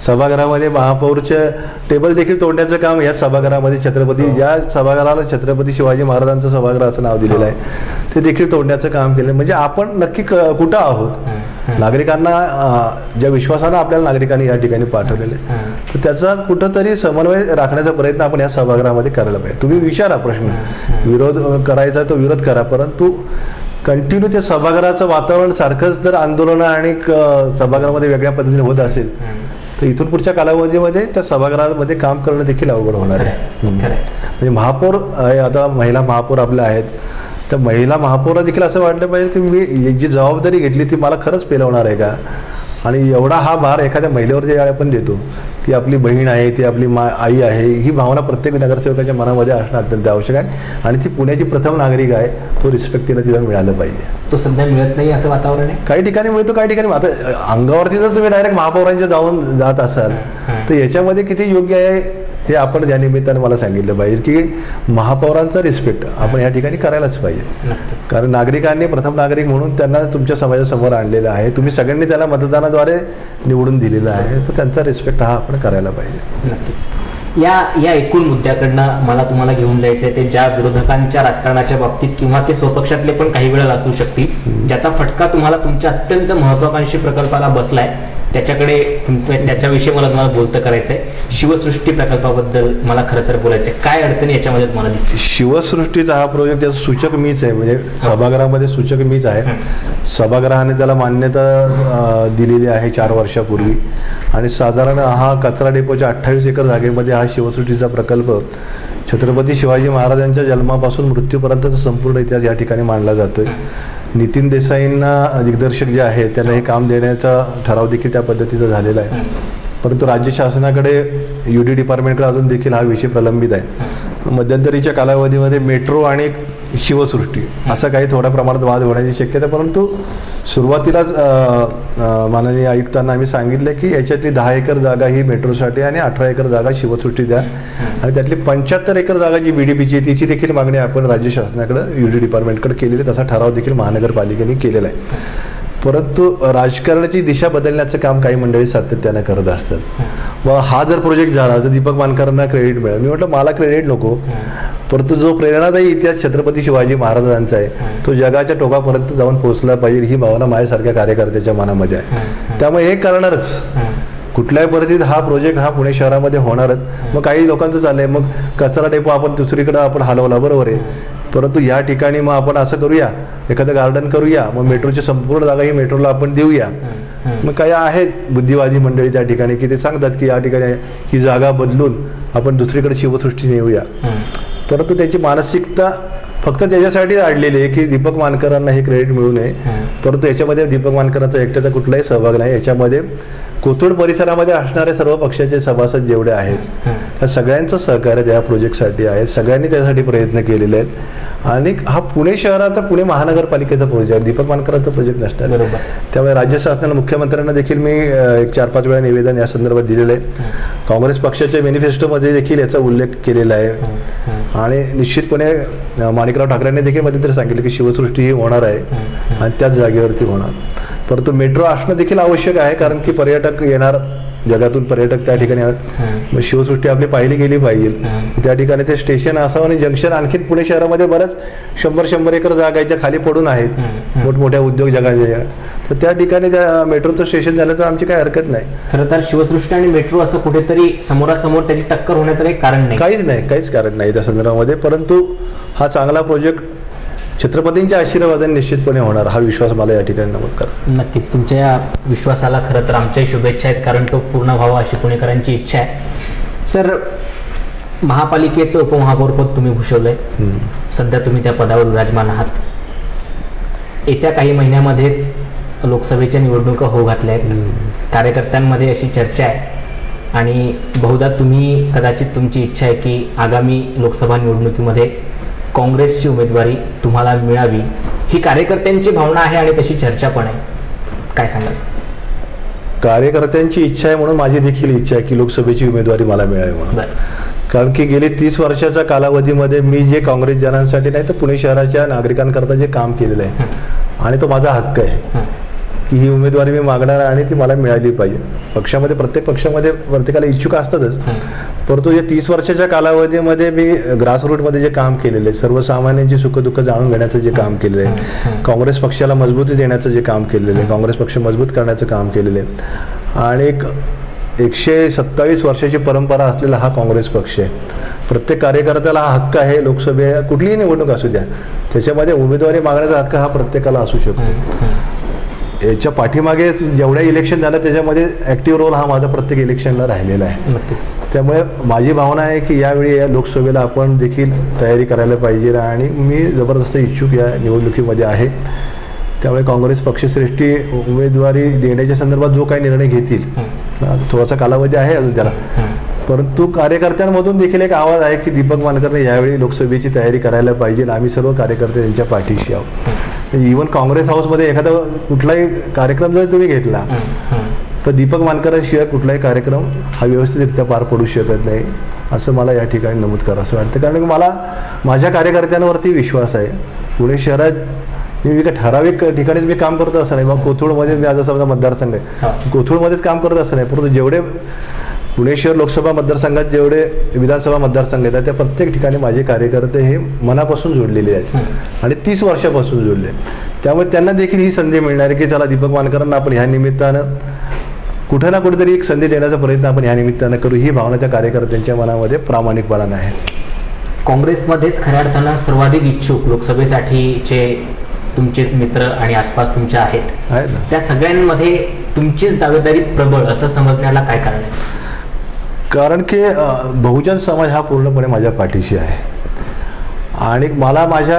सभागृहामध्ये महापौरचे टेबल देखील तोडण्याचं काम या सभागृहामध्ये ज्या सभागृहाला छत्रपती शिवाजी महाराजांचं सभागृह असं नाव दिलेलं आहे ते देखील तोडण्याचं काम केलं. म्हणजे आपण नक्की कुठं आहोत? नागरिकांना ज्या विश्वासानं आपल्याला नागरिकांनी या ठिकाणी पाठवलेलं आहे तर त्याचा कुठंतरी समन्वय राखण्याचा प्रयत्न आपण या सभागृहामध्ये करायला पाहिजे. तुम्ही विचारा प्रश्न, विरोध करायचा तो विरोध करा, परंतु कंटिन्यू त्या सभागृहाचं वातावरण सारखंच जर आंदोलन आणि सभागृहामध्ये वेगळ्या पद्धतीने होत असेल तर इथून पुढच्या कालावधीमध्ये त्या सभागृहामध्ये काम करणं देखील अवघड होणार आहे. म्हणजे महापौर आता महिला महापौर आपल्या आहेत तर महिला महापौर देखील असं वाटलं पाहिजे की मी जी जबाबदारी घेतली ती मला खरंच पेलवणार आहे का, आणि एवढा हा भार एखाद्या महिलेवर जे आपण देतो, ती आपली बहीण आहे, ती आपली आई आहे, ही भावना प्रत्येक नगरसेवकाच्या मनामध्ये असणं अत्यंत आवश्यक आहे. आणि ती पुण्याची प्रथम नागरिक आहे, तो रिस्पेक्ट तिला मिळालं पाहिजे. तो सध्या मिळत नाही असं वातावरण आहे. काही ठिकाणी मिळतो, काही ठिकाणी आता अंगावरती जर तुम्ही डायरेक्ट महापौरांच्या जात असाल तर याच्यामध्ये किती योग्य आहे हे आपण या निमित्ताने मला सांगितलं पाहिजे की महापौरांचा रिस्पेक्ट आपण या ठिकाणी करायलाच पाहिजे. कारण नागरिकांनी प्रथम नागरिक म्हणून त्यांना तुमच्या समाजासमोर आणलेलं आहे, तुम्ही सगळ्यांनी त्याला मतदानाद्वारे निवडून दिलेलं आहे, तर त्यांचा रिस्पेक्ट हा आपण करायला पाहिजे. नक्कीच. या एकूण मुद्द्याकडनं मला तुम्हाला घेऊन जायचं आहे ते ज्या विरोधकांच्या राजकारणाच्या बाबतीत किंवा ते स्वपक्षातले पण काही वेळेला असू शकतील ज्याचा फटका तुम्हाला तुमच्या अत्यंत महत्वाकांक्षी प्रकल्पाला बसलाय त्याच्याविषयी मला तुम्हाला बोलतं करायचंय. शिवसृष्टी प्रकल्पाबद्दल मला खरं तर बोलायचंय. काय अडचणी याच्यामध्ये तुम्हाला दिसते? शिवसृष्टीचा हा प्रोजेक्ट त्याचं सूचक मीच आहे, म्हणजे सभागृहामध्ये सूचक मीच आहे. सभागृहाने त्याला मान्यता दिलेली आहे 4 वर्षापूर्वी आणि साधारण हा कचरा डेपोच्या 28 एकर जागेमध्ये हा शिवसृष्टीचा प्रकल्प छत्रपती शिवाजी महाराजांच्या जन्मापासून मृत्यूपर्यंतचा संपूर्ण इतिहास या ठिकाणी मांडला जातोय. नितीन देसाईंना दिग्दर्शक जे आहेत त्यांना हे काम देण्याचा ठराव देखील त्या पद्धतीचा झालेला आहे. परंतु राज्य शासनाकडे UD डिपार्टमेंटकडे अजून देखील हा विषय प्रलंबित आहे. मध्यंतरीच्या कालावधीमध्ये मेट्रो आणि शिवसृष्टी असा काही थोड्या प्रमाणात वाद होण्याची शक्यता, परंतु सुरुवातीलाच माननीय आयुक्तांना आम्ही सांगितलं की याच्यातली 10 एकर जागा ही मेट्रोसाठी आणि 18 एकर जागा शिवसृष्टी द्या आणि त्यातली 75 एकर जागा जी BDPची आहे तिची देखील मागणी आपण राज्य शासनाकडे UD डिपार्टमेंटकडे केलेली, तसा ठराव देखील महानगरपालिकेने केलेला आहे. परंतु राजकारणाची दिशा बदलण्याचं काम काही मंडळी सातत्याने करत असतात. व हा जर प्रोजेक्ट झाला तर दीपक मानकरांना क्रेडिट मिळेल. मी म्हटलं मला क्रेडिट नको, परंतु जो प्रेरणादायी इतिहास छत्रपती शिवाजी महाराजांचा आहे तो जगाच्या टोकापर्यंत जाऊन पोहोचला पाहिजे ही भावना माझ्यासारख्या कार्यकर्त्याच्या मनामध्ये आहे. त्यामुळे हे करणारच, कुठल्याही परिस्थितीत हा प्रोजेक्ट हा पुणे शहरामध्ये होणारच. मग काही लोकांचं चाललंय मग कचरा डेपो आपण दुसरीकडे आपण हलवला, बरोबर आहे, परंतु या ठिकाणी मग आपण असं करूया, एखादं गार्डन करूया, मग मेट्रोची संपूर्ण जागा ही मेट्रोला आपण देऊया. मग काही आहेत बुद्धिवादी मंडळी त्या ठिकाणी की ते सांगतात की या ठिकाणी ही जागा बदलून आपण दुसरीकडे शिवसृष्टी नेऊया, परंतु त्याची मानसिकता फक्त त्याच्यासाठी अडलेली आहे की दीपक मानकरांना हे क्रेडिट मिळू नये. परंतु याच्यामध्ये दीपक मानकरांचा एकट्याचा कुठलाही सहभाग नाही. याच्यामध्ये कोथरूड परिसरामध्ये असणारे सर्व पक्षाचे सभासद जेवढे आहेत त्या सगळ्यांचं सहकार्य त्या प्रोजेक्टसाठी आहे. सगळ्यांनी त्यासाठी प्रयत्न केलेले आहेत आणि हा पुणे शहराचा पुणे महानगरपालिकेचा प्रोजेक्ट, दीपक मानकरांचा प्रोजेक्ट नसणार. त्यामुळे राज्य शासनाला मुख्यमंत्र्यांना देखील मी 4-5 वेळा निवेदन या संदर्भात दिलेलं आहे. काँग्रेस पक्षाच्या मॅनिफेस्टोमध्ये देखील याचा उल्लेख केलेला आहे आणि निश्चितपणे माणिकराव ठाकरेंनी देखील मध्यंतरी सांगितलं की शिवसृष्टी ही होणार आहे आणि त्याच जागेवरती होणार. परंतु मेट्रो असणं देखील आवश्यक आहे कारण की पर्यटक येणार, जगातून पर्यटक त्या ठिकाणी येणार. मग शिवसृष्टी आपली पाहिली गेली पाहिजे. त्या ठिकाणी ते स्टेशन असावं आणि जंक्शन आणखी पुणे शहरामध्ये बरंच 100 एकर जागाच्या खाली पडून आहेत मोठमोठ्या उद्योग जगाच्या, तर त्या ठिकाणी त्या मेट्रोचं स्टेशन झालं तर आमची काही हरकत नाही. खरं तर शिवसृष्टी आणि मेट्रो असं कुठेतरी समोरासमोर त्याची टक्कर होण्याचं काही कारण नाही, काहीच कारण नाही त्या संदर्भामध्ये. परंतु हा चांगला प्रोजेक्ट छत्रपतींच्या आशीर्वादाने निश्चितपणे होणार हा विश्वास मला या ठिकाणी नमूद करा. नक्कीच तुमच्या या विश्वासाला खरं तर आमच्याही शुभेच्छा आहेत कारण तो पूर्ण व्हावा अशी पुणेकरांची इच्छा आहे. सर, महापालिकेचं उपमहापौरपद तुम्ही भूषवलंय, सध्या तुम्ही त्या पदावर विराजमान आहात. येत्या काही महिन्यामध्येच लोकसभेच्या निवडणुका होऊ घातल्या आहेत. कार्यकर्त्यांमध्ये अशी चर्चा आहे आणि बहुधा तुम्ही कदाचित तुमची इच्छा आहे की आगामी लोकसभा निवडणुकीमध्ये काँग्रेसची उमेदवारी तुम्हाला मिळावी ही कार्यकर्त्यांची भावना आहे आणि तशी चर्चा पण आहे, काय सांगाल? कार्यकर्त्यांची इच्छा आहे म्हणून माझी देखील इच्छा आहे की लोकसभेची उमेदवारी मला मिळावी म्हणून. कारण की गेली 30 वर्षाच्या कालावधीमध्ये मी जे काँग्रेस जनांसाठी नाही तर पुणे शहराच्या नागरिकांकरता जे काम केलेलं आहे आणि तो माझा हक्क आहे की ही उमेदवारी मी मागणार आणि ती मला मिळाली पाहिजे. पक्षामध्ये प्रत्येक पक्षामध्ये प्रत्येकाला इच्छुक असतातच, परंतु या 30 वर्षाच्या कालावधीमध्ये मी ग्रासरूटमध्ये जे काम केलेलं आहे, सर्वसामान्यांची सुखदुःख जाणून घेण्याचं जे काम केलेलं आहे, काँग्रेस पक्षाला मजबूती देण्याचं जे काम केलेलं आहे, काँग्रेस पक्ष मजबूत करण्याचं काम केलेलं आहे आणि एक 127 वर्षाची परंपरा असलेला हा काँग्रेस पक्ष आहे. प्रत्येक कार्यकर्त्याला हा हक्क आहे, लोकसभे कुठलीही निवडणूक असू द्या त्याच्यामध्ये उमेदवारी मागण्याचा हक्क हा प्रत्येकाला असू शकतो. याच्या पाठीमागे जेवढ्या इलेक्शन झालं त्याच्यामध्ये ॲक्टिव्ह रोल हा माझा प्रत्येक इलेक्शनला राहिलेला आहे. त्यामुळे माझी भावना आहे की यावेळी या लोकसभेला आपण देखील तयारी करायला पाहिजे आणि मी जबरदस्त इच्छुक या निवडणुकीमध्ये आहे. त्यामुळे काँग्रेस पक्षश्रेष्ठी उमेदवारी देण्याच्या संदर्भात जो काही निर्णय घेतील, थोडासा कालावधी आहे अजून त्याला, परंतु कार्यकर्त्यांमधून देखील एक आवाज आहे की दीपक मानकरने यावेळी लोकसभेची तयारी करायला पाहिजे. आम्ही सर्व कार्यकर्ते त्यांच्या पाठीशी आहोत. इव्हन काँग्रेस हाऊसमध्ये एखादा कुठलाही कार्यक्रम जर तुम्ही घेतला तर दीपक मानकरांशिवाय कुठलाही कार्यक्रम हा व्यवस्थितरित्या पार पडू शकत नाही, असं मला या ठिकाणी नमूद करावं वाटतं. कारण मला माझ्या कार्यकर्त्यांवरती विश्वास आहे. पुणे शहरात मी एका ठराविक ठिकाणीच मी काम करतो असं नाही, मग कोथरूडमध्ये मी आज समजा मतदारसंघ आहे, कोथरूडमध्येच काम करत असं नाही, परंतु जेवढे पुणे शहर लोकसभा मतदारसंघात जेवढे विधानसभा मतदारसंघ आहेत त्या प्रत्येक ठिकाणी माझे कार्यकर्ते हे मनापासून जोडलेले आहेत आणि 30 वर्षापासून जोडले. त्यामुळे त्यांना देखील ही संधी मिळणार आहे की चला दीपक मानकरांना आपण ह्या निमित्तानं कुठे ना कुठेतरी एक संधी देण्याचा प्रयत्न आपण ह्या निमित्तानं करू. ही भावना त्या कार्यकर्त्यांच्या मनामध्ये प्रामाणिकपणाने आहे. काँग्रेसमध्येच खऱ्या अर्थानं सर्वाधिक इच्छुक लोकसभेसाठीचे तुमचेच मित्र आणि आसपास तुमच्या आहेत, त्या सगळ्यांमध्ये तुमचीच दावेदारी प्रबळ असं समजण्याला काय कारण आहे? कारण की बहुजन समाज हा पूर्णपणे माझ्या पाठीशी आहे आणि मला माझ्या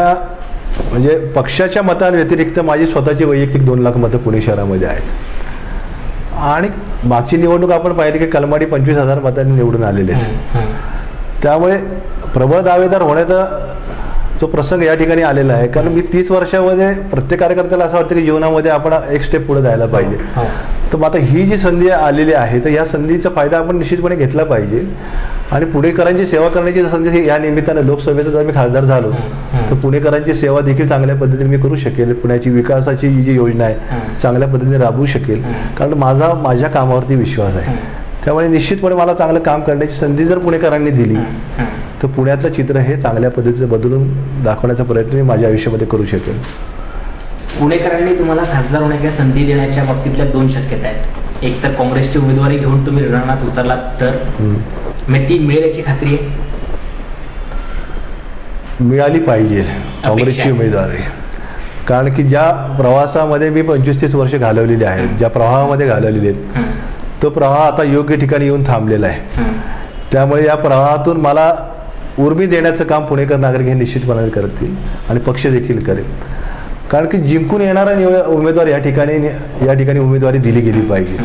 म्हणजे पक्षाच्या मतांव्यतिरिक्त माझी स्वतःची वैयक्तिक 2 लाख मतं पुणे शहरामध्ये आहेत आणि मागची निवडणूक आपण पाहिली की कलमाडी 25,000 मतांनी निवडून आलेले आहेत. त्यामुळे प्रबळ दावेदार होण्याचा तो प्रसंग या ठिकाणी आलेला आहे. कारण मी 30 वर्षामध्ये प्रत्येक कार्यकर्त्याला असं वाटतं की जीवनामध्ये आपण एक स्टेप पुढे जायला पाहिजे. तर मग आता ही जी संधी आलेली आहे तर या संधीचा फायदा आपण निश्चितपणे घेतला पाहिजे आणि पुणेकरांची सेवा करण्याची संधी या निमित्तानं लोकसभेचा जर मी खासदार झालो तर पुणेकरांची सेवा देखील चांगल्या पद्धतीने मी करू शकेल. पुण्याची विकासाची जी योजना आहे चांगल्या पद्धतीने राबवू शकेल, कारण माझ्या कामावरती विश्वास आहे. त्यामुळे निश्चितपणे मला चांगलं काम करण्याची संधी जर पुणेकरांनी दिली तर पुण्यातलं चित्र हे चांगल्या पद्धतीचं बदलून दाखवण्याचा प्रयत्न मी माझ्या आयुष्यामध्ये करू शकेल. पुणेकरांनी तुम्हाला खासदार होण्याच्या संधी देण्याच्या बाबतीतल्या 2 शक्यता आहेत. एक तर काँग्रेसची उमेदवारी घेऊन तुम्ही रिंगणात उतरलात तर ती मिळेल याची खात्री आहे? मिळाली पाहिजे काँग्रेसची उमेदवारी, कारण की ज्या प्रवासामध्ये मी 25-30 वर्ष घालवलेली आहेत, ज्या प्रवाहामध्ये घालवलेले आहेत तो प्रवाह आता योग्य ठिकाणी येऊन थांबलेला आहे. त्यामुळे या प्रवाहातून मला उर्मी देण्याचं काम पुणेकर नागरिक हे निश्चितपणे करतील आणि पक्ष देखील करेल. कारण की जिंकून येणारा उमेदवार या ठिकाणी उमेदवारी दिली गेली पाहिजे.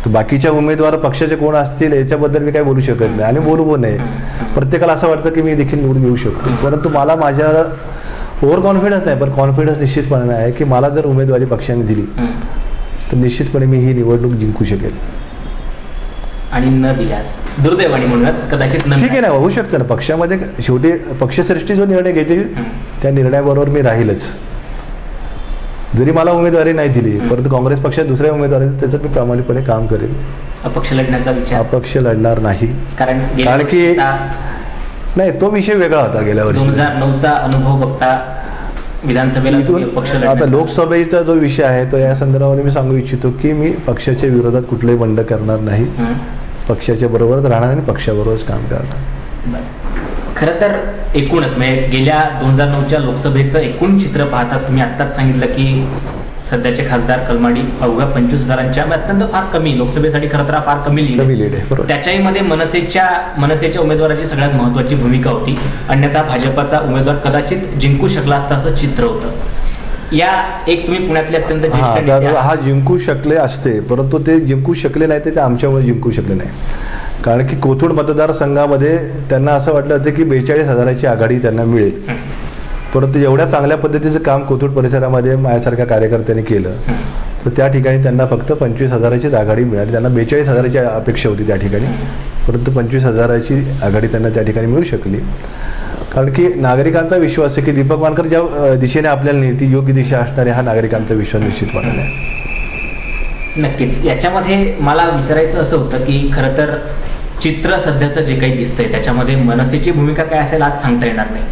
तर बाकीच्या उमेदवार पक्षाचे कोण असतील याच्याबद्दल मी काही बोलू शकत नाही आणि बोलू पण नाही. प्रत्येकाला असं वाटतं की मी देखील निवडून येऊ शकतो, परंतु मला माझ्या ओव्हर कॉन्फिडन्स नाही पण कॉन्फिडन्स निश्चितपणे आहे की मला जर उमेदवारी पक्षाने दिली तर निश्चितपणे मी ही निवडणूक जिंकू शकेल. आणि न दिल्यास दुर्दैवाने म्हणूयात कदाचित ठीक आहे ना, होऊ शकतं ना. पक्षामध्ये शेवटी पक्षश्रेष्ठी जो निर्णय घेतील त्या निर्णयाबरोबर मी राहीलच. जरी मला उमेदवारी नाही दिली परंतु काँग्रेस पक्षात दुसऱ्या उमेदवार त्याचं मी प्रामाणिकपणे काम करेल. अपक्ष लढण्याचा विचार? अपक्ष लढणार नाही, कारण की नाही तो विषय वेगळा होता. गेल्या वर्षी 2009चा अनुभव बघता विधानसभेला आता लोकसभेचा जो विषय आहे तो या संदर्भामध्ये मी सांगू इच्छितो की मी पक्षाच्या विरोधात कुठलाही बंड करणार नाही, पक्षाच्या बरोबरच राहणार आणि पक्षाबरोबरच काम करणार. खरं तर एकूणच म्हणजे गेल्या 2009च्या लोकसभेचं एकूण चित्र पाहता तुम्ही आत्ताच सांगितलं की सध्याचे खासदार कलमाडी अवघ्या 25,000च्या अत्यंत फार कमी लोकसभेसाठी खरं तर फार कमी लीड आहे. त्याच्याही मध्ये मनसेच्या उमेदवाराची सगळ्यात महत्वाची भूमिका होती, अन्यथा भाजपचा उमेदवार कदाचित जिंकू शकला असता असं चित्र होतं. या एक तुम्ही पुण्यातले अत्यंत हा जिंकू शकले असते परंतु ते जिंकू शकले नाही, ते आमच्यामुळे जिंकू शकले नाही. कारण की कोथरूड मतदारसंघामध्ये त्यांना असं वाटलं होतं की 42,000ची आघाडी त्यांना मिळेल परंतु एवढ्या चांगल्या पद्धतीचं काम कोथरूड परिसरामध्ये माझ्यासारख्या कार्यकर्त्यांनी केलं तर त्या ठिकाणी त्यांना फक्त 25,000चीच आघाडी मिळाली. त्यांना 42,000ची अपेक्षा होती त्या ठिकाणी, परंतु 25,000ची आघाडी त्यांना त्या ठिकाणी मिळू शकली. कारण की नागरिकांचा विश्वास आहे की दीपक वानकर ज्या दिशेने आपल्याला नेती योग्य दिशा असणारे हा नागरिकांचा विश्वास निश्चितपणे आहे. नक्कीच. याच्यामध्ये मला विचारायचं असं होतं की खरं तर चित्र सध्याचं जे काही दिसतंय त्याच्यामध्ये मनसेची भूमिका काय असेल आज सांगता येणार नाही.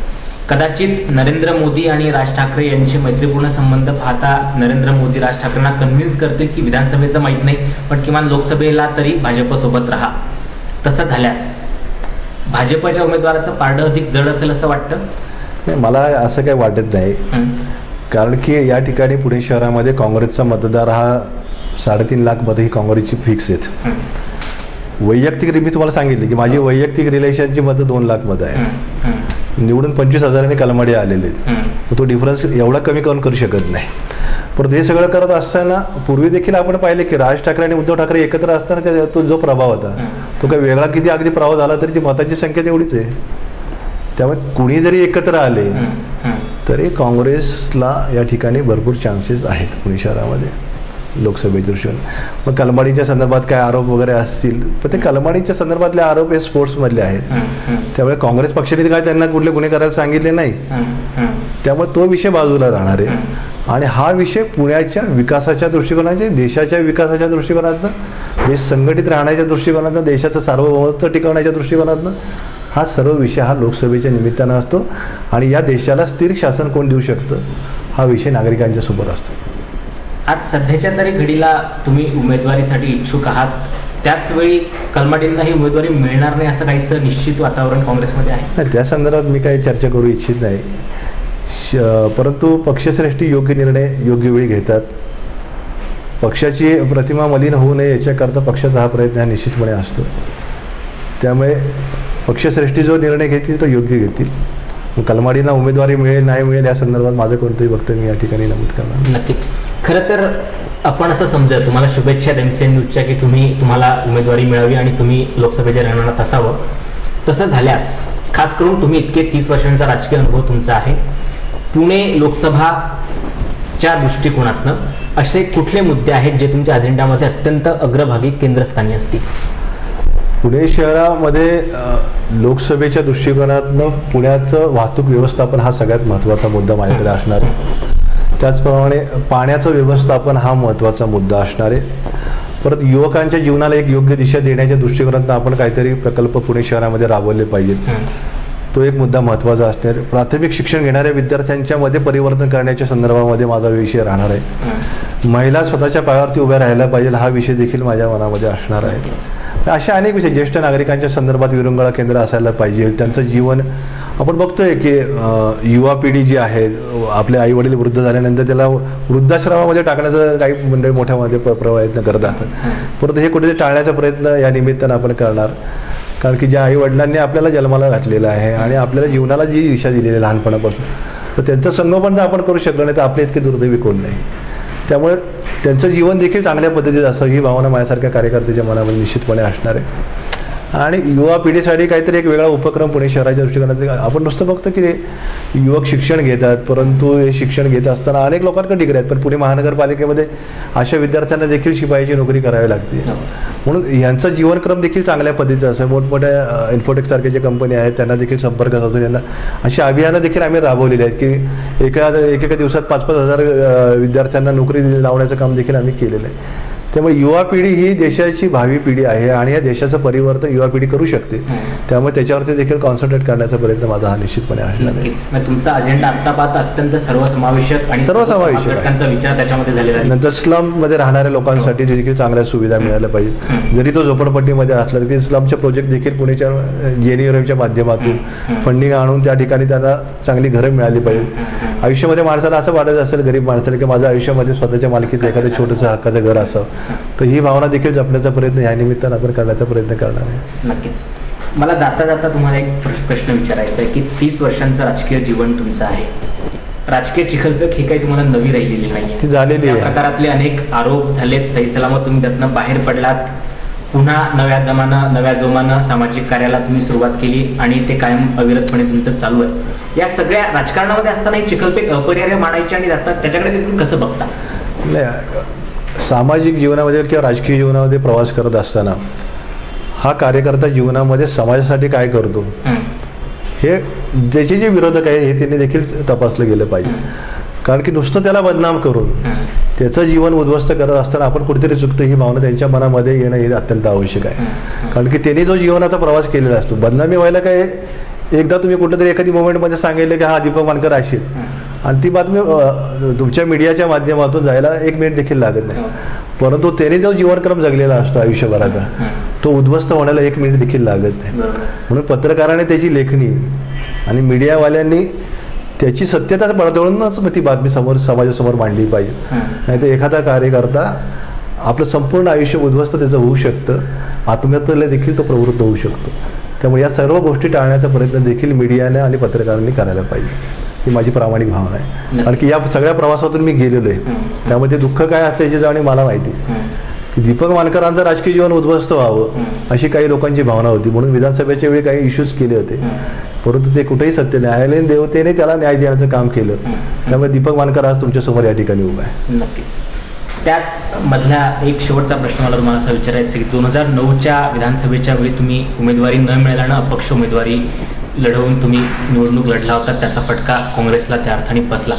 कदाचित नरेंद्र मोदी आणि राज ठाकरे यांचे मैत्रीपूर्ण संबंध पाहता नरेंद्र मोदी राज ठाकरेंना कन्व्हिन्स करतील की विधानसभेचं माहीत नाही पण किमान लोकसभेला तरी भाजपसोबत राहा. तसं झाल्यास भाजपच्या उमेदवाराचं पारडं अधिक जड असेल असं वाटतं? नाही, मला असं काही वाटत नाही. कारण की या ठिकाणी पुणे शहरामध्ये काँग्रेसचा मतदार हा 3.5 लाख मतं ही काँग्रेसची फिक्स आहेत. वैयक्तिक मी तुम्हाला सांगितले की माझी वैयक्तिक रिलेशनची मतं 2 लाख मतं आहेत. निवडून 25,000 कलमाडी आलेले आहेत. तो डिफरन्स एवढा कमी करू शकत नाही. परंतु हे सगळं करत असताना पूर्वी देखील आपण पाहिले की राज ठाकरे आणि उद्धव ठाकरे एकत्र असताना तो जो प्रभाव होता तो काही वेगळा किती अगदी प्रभाव झाला तरी ती मतांची संख्या तेवढीच आहे. त्यामुळे कुणी जरी एकत्र आले तरी काँग्रेसला या ठिकाणी भरपूर चान्सेस आहेत पुणे शहरामध्ये लोकसभेच्या दृष्टीने. मग कलमाडीच्या संदर्भात काय आरोप वगैरे असतील पण ते कलमाडीच्या संदर्भातले आरोप हे स्पोर्ट्समधले आहेत. त्यामुळे काँग्रेस पक्षाने काय त्यांना कुठले गुन्हे करायला सांगितले नाही. त्यामुळे तो विषय बाजूला राहणार आहे. आणि हा विषय पुण्याच्या विकासाच्या दृष्टिकोनाने देशाच्या विकासाच्या दृष्टिकोनातनं देश संघटित राहण्याच्या दृष्टिकोनातनं देशाचं सार्वभौमत्व टिकवण्याच्या दृष्टिकोनातनं हा सर्व विषय हा लोकसभेच्या निमित्तानं असतो. आणि या देशाला स्थिर शासन कोण देऊ शकतं हा विषय नागरिकांच्या समोर असतो. आज सध्याच्या तरी घडीला तुम्ही उमेदवारीसाठी इच्छुक आहात, त्याच वेळी कलमाडींनाही उमेदवारी मिळणार नाही असं काहीसं निश्चित वातावरण काँग्रेसमध्ये आहे? नाही, त्या संदर्भात मी काही चर्चा करू इच्छित नाही. परंतु पक्षश्रेष्ठी योग्य निर्णय योग्य वेळी घेतात. पक्षाची प्रतिमा मलिन होऊ नये याच्याकरता पक्षाचा हा प्रयत्न हा निश्चितपणे असतो. त्यामुळे पक्षश्रेष्ठी जो निर्णय घेतील तो योग्य घेतील. कलमाडींना उमेदवारी मिळेल नाही मिळेल या संदर्भात माझं कोणतंही वक्तव्य मी या ठिकाणी नमूद करणार. नक्कीच. खरं तर आपण असं समजा तुम्हाला शुभेच्छा एमसीएन न्यूजच्या की तुम्हाला उमेदवारी मिळावी आणि तुम्ही लोकसभेच्या रिंगणात असावं. तसं झाल्यास खास करून तुम्ही इतके 30 वर्षांचा राजकीय अनुभव तुमचा आहे, पुणे लोकसभाच्या दृष्टिकोनातनं असे कुठले मुद्दे आहेत जे तुमच्या अजेंडामध्ये अत्यंत अग्रभागी केंद्रस्थानी असतील? पुणे शहरामध्ये लोकसभेच्या दृष्टिकोनातनं पुण्याचं वाहतूक व्यवस्थापन हा सगळ्यात महत्त्वाचा मुद्दा माझ्याकडे असणार आहे. त्याचप्रमाणे पाण्याचं व्यवस्थापन हा महत्त्वाचा मुद्दा असणार आहे. परत युवकांच्या जीवनाला एक योग्य दिशा देण्याच्या दृष्टिकोनातून आपण काहीतरी प्रकल्प पुणे शहरामध्ये राबवले पाहिजेत, तो एक मुद्दा महत्त्वाचा असणार आहे. प्राथमिक शिक्षण घेणाऱ्या विद्यार्थ्यांच्या मध्ये परिवर्तन करण्याच्या संदर्भामध्ये माझा विषय राहणार आहे. महिला स्वतःच्या पायावरती उभ्या राहायला पाहिजे हा विषय देखील माझ्या मनामध्ये असणार आहे. अशा अनेक विषय ज्येष्ठ नागरिकांच्या संदर्भात विरंगुळा केंद्र असायला पाहिजे. त्यांचं जीवन आपण बघतोय की युवा पिढी जी आहे आपले आई वडील वृद्ध झाल्यानंतर त्याला वृद्धाश्रमामध्ये टाकण्याचा काही मंडळी मोठ्यामध्ये प्रयत्न करत असतात. परंतु हे कुठेतरी टाळण्याचा प्रयत्न या निमित्तानं आपण करणार. कारण की ज्या आई वडिलांनी आपल्याला जन्माला घातलेलं आहे आणि आपल्याला जीवनाला जी दिशा दिलेली आहे लहानपणापासून, तर त्यांचं संगोपन जर आपण करू शकलो नाही तर आपले इतके दुर्दैवी कोण नाही. त्यामुळे त्यांचं जीवन देखील चांगल्या पद्धतीचं असं ही भावना माझ्यासारख्या कार्यकर्त्याच्या मनामध्ये निश्चितपणे असणार आहे. आणि युवा पिढीसाठी काहीतरी एक वेगळा उपक्रम पुणे शहराच्या दृष्टिकोनात आपण नुसतं बघतो की युवक शिक्षण घेतात, परंतु हे शिक्षण घेत असताना अनेक लोकांकडे डिग्री आहेत पण पुणे महानगरपालिकेमध्ये अशा विद्यार्थ्यांना देखील शिपायाची नोकरी करावी लागते. म्हणून यांचा जीवनक्रम देखील चांगल्या पद्धतीचा असं मोठमोठ्या इन्फोटेक सारख्या कंपनी आहेत त्यांना देखील संपर्क साधून यांना अशी अभियानं देखील आम्ही राबवलेली आहेत की एका दिवसात 5-5 हजार विद्यार्थ्यांना नोकरी लावण्याचं काम देखील आम्ही केलेलं आहे. त्यामुळे युवा पिढी ही देशाची भावी पिढी आहे आणि या देशाचं परिवर्तन युवा पिढी करू शकते. त्यामुळे त्याच्यावरती देखील कॉन्सन्ट्रेट करण्याचा प्रयत्न माझा हा निश्चितपणे असणार आहे. तुमचा अजेंडा आता पाहता अत्यंत सर्वसमावेशक आणि विचार त्याच्यामध्ये झालेला आहे. नंतर स्लम मध्ये राहणाऱ्या लोकांसाठी देखील चांगल्या सुविधा मिळाल्या पाहिजे. जरी तो झोपडपट्टीमध्ये असला तरी स्लमचे प्रोजेक्ट देखील पुण्याच्या जेएनयूच्या माध्यमातून फंडिंग आणून त्या ठिकाणी त्यांना चांगली घरं मिळाली पाहिजे. आयुष्यामध्ये माणसाला असं वाटायचं असेल गरीब माणसाला की माझ्या आयुष्यामध्ये स्वतःच्या मालकीचं एखादं छोटंसं हक्काचं घर असावं, तर ही भावना देखील जपण्याचा प्रयत्न या निमित्तानं आपण करण्याचा प्रयत्न करणार आहे. नक्कीच. मला जाता जाता तुम्हाला एक प्रश्न विचारायचा आहे की 30 वर्षांचं राजकीय जीवन तुमचं आहे. राजकीय चिखलफेक ही काही तुम्हाला नवी राहिलेली नाही, ती झालेली आहे. प्रकारातले अनेक आरोप झालेत, सही सलामत तुम्ही त्यातनं बाहेर पडलात. पुन्हा नव्या जोमानं सामाजिक कार्याला तुम्ही सुरुवात केली आणि ते कायम अविरतपणे तुमचं चालू आहे. या सगळ्या राजकारणामध्ये असताना ही चिखलपेट अपरिहार्य मानायची आणि त्याच्याकडे तुम्ही कसं बघता? नाही, सामाजिक जीवनामध्ये किंवा राजकीय जीवनामध्ये प्रवास करत असताना हा कार्यकर्ता जीवनामध्ये समाजासाठी काय करतो हे त्याचे जे विरोधक आहे हे त्यांनी देखील तपासलं गेलं पाहिजे. कारण की नुसतं त्याला बदनाम करून त्याचं जीवन उद्ध्वस्त करत असताना आपण कुठेतरी चुकतो ही भावना त्यांच्या मनामध्ये येणं हे अत्यंत आवश्यक आहे. कारण की त्यांनी जो जीवनाचा प्रवास केलेला असतो, बदनामी व्हायला काय एकदा तुम्ही कुठेतरी एखादी मोमेंटमध्ये सांगितलं की हा दीपक मानकर असेल आणि ती बातमी तुमच्या मीडियाच्या माध्यमातून जायला 1 मिनिट देखील लागत नाही. परंतु त्याने जो जीवनक्रम जगलेला असतो आयुष्यभराचा तो उद्ध्वस्त होण्याला 1 मिनिट देखील लागत नाही. म्हणून पत्रकाराने त्याची लेखणी आणि मीडियावाल्यांनी त्याची सत्यता पडताळूनच ती बातमी समाजासमोर मांडली पाहिजे. नाही तर एखादा कार्यकर्ता आपलं संपूर्ण आयुष्य उद्ध्वस्त त्याचं होऊ शकतं, आत्महत्येला देखील तो प्रवृत्त होऊ शकतो. त्यामुळे या सर्व गोष्टी टाळण्याचा प्रयत्न देखील मीडियाने आणि पत्रकारांनी करायला पाहिजे, ही माझी प्रामाणिक भावना आहे. कारण की या सगळ्या प्रवासातून मी गेलेलो आहे, त्यामुळे ते दुःख काय असतं याची जाणीव मला माहिती की दीपक मानकरांचं राजकीय जीवन उद्ध्वस्त व्हावं अशी काही लोकांची भावना होती. म्हणून विधानसभेच्या वेळी काही इश्यूज केले होते, परंतु ते कुठेही सत्य न्यायालयीन देवतेने त्याला न्याय देण्याचं काम केलं. त्यामुळे दीपक मानकर आज तुमच्यासमोर या ठिकाणी उभा आहे. नक्कीच. त्याच मधला एक शेवटचा प्रश्न मला तुम्हाला असं विचारायचं की 2009च्या विधानसभेच्या वेळी तुम्ही उमेदवारी न मिळाल्यानं अपक्ष उमेदवारी लढवून तुम्ही निवडणूक लढला होता. त्याचा फटका काँग्रेसला त्या अर्थाने बसला.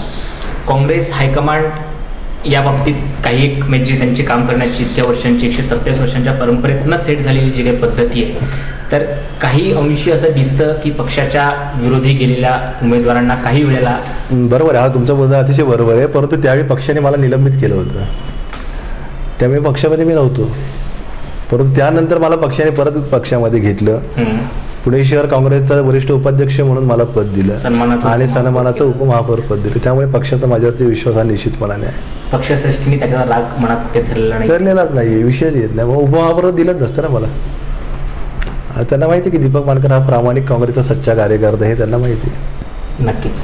काँग्रेस हायकमांड या बाबतीत काही एक म्हणजे त्यांची काम करण्याची इतक्या वर्षांची 127 वर्षांच्या परंपरेतनं सेट झालेली जी काही पद्धती आहे, तर काही अंशी असं दिसतं की पक्षाच्या विरोधी गेलेल्या उमेदवारांना काही वेळेला. बरोबर आहे, हा तुमचा मुद्दा अतिशय बरोबर आहे. परंतु त्यावेळी पक्षाने मला निलंबित केलं होतं, त्यामुळे पक्षामध्ये मी नव्हतो. परंतु त्यानंतर मला पक्षाने परत पक्षामध्ये घेतलं. पुणे शहर काँग्रेसचा वरिष्ठ उपाध्यक्ष म्हणून मला पद दिलं आणि सन्मानाचं उपमहापौर पद दिलं. त्यामुळे पक्षाचा माझ्यावरती विश्वास हा निश्चितपणाने आहे. पक्षश्रेष्ठीने त्याचा राग मनात कुठे धरलेलाच नाही, विषयच येत नाही. मग उपमहापौर दिलंच नसतं ना मला. त्यांना माहिती की दीपक मानकर हा प्रामाणिक काँग्रेसचा सच्चा कार्यकर्ता हे त्यांना माहिती आहे. नक्कीच.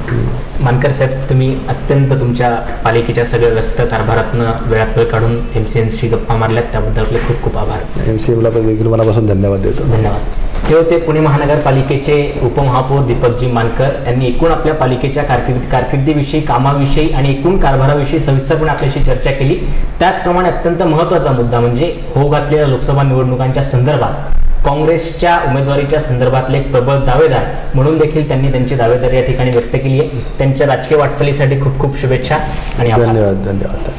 मानकर साहेब, तुम्ही अत्यंत तुमच्या पालिकेच्या सगळ्या व्यस्त कारभारातनं वेळात वेळ काढून MCNशी गप्पा मारल्यात, त्याबद्दल आपले खूप खूप आभार. MCMला देखील मनापासून धन्यवाद देतो. धन्यवाद. हे होते पुणे महानगरपालिकेचे उपमहापौर दीपकजी मानकर. यांनी एकूण आपल्या पालिकेच्या कारकिर्दीविषयी, कामाविषयी आणि एकूण कारभाराविषयी सविस्तरपणे आपल्याशी चर्चा केली. त्याचप्रमाणे अत्यंत महत्त्वाचा मुद्दा म्हणजे होऊ घातलेल्या लोकसभा निवडणुकांच्या संदर्भात काँग्रेसच्या उमेदवारीच्या संदर्भातले एक प्रबळ दावेदार म्हणून देखील त्यांनी त्यांची दावेदारी या ठिकाणी व्यक्त केली आहे. त्यांच्या राजकीय वाटचालीसाठी खूप खूप शुभेच्छा आणि धन्यवाद.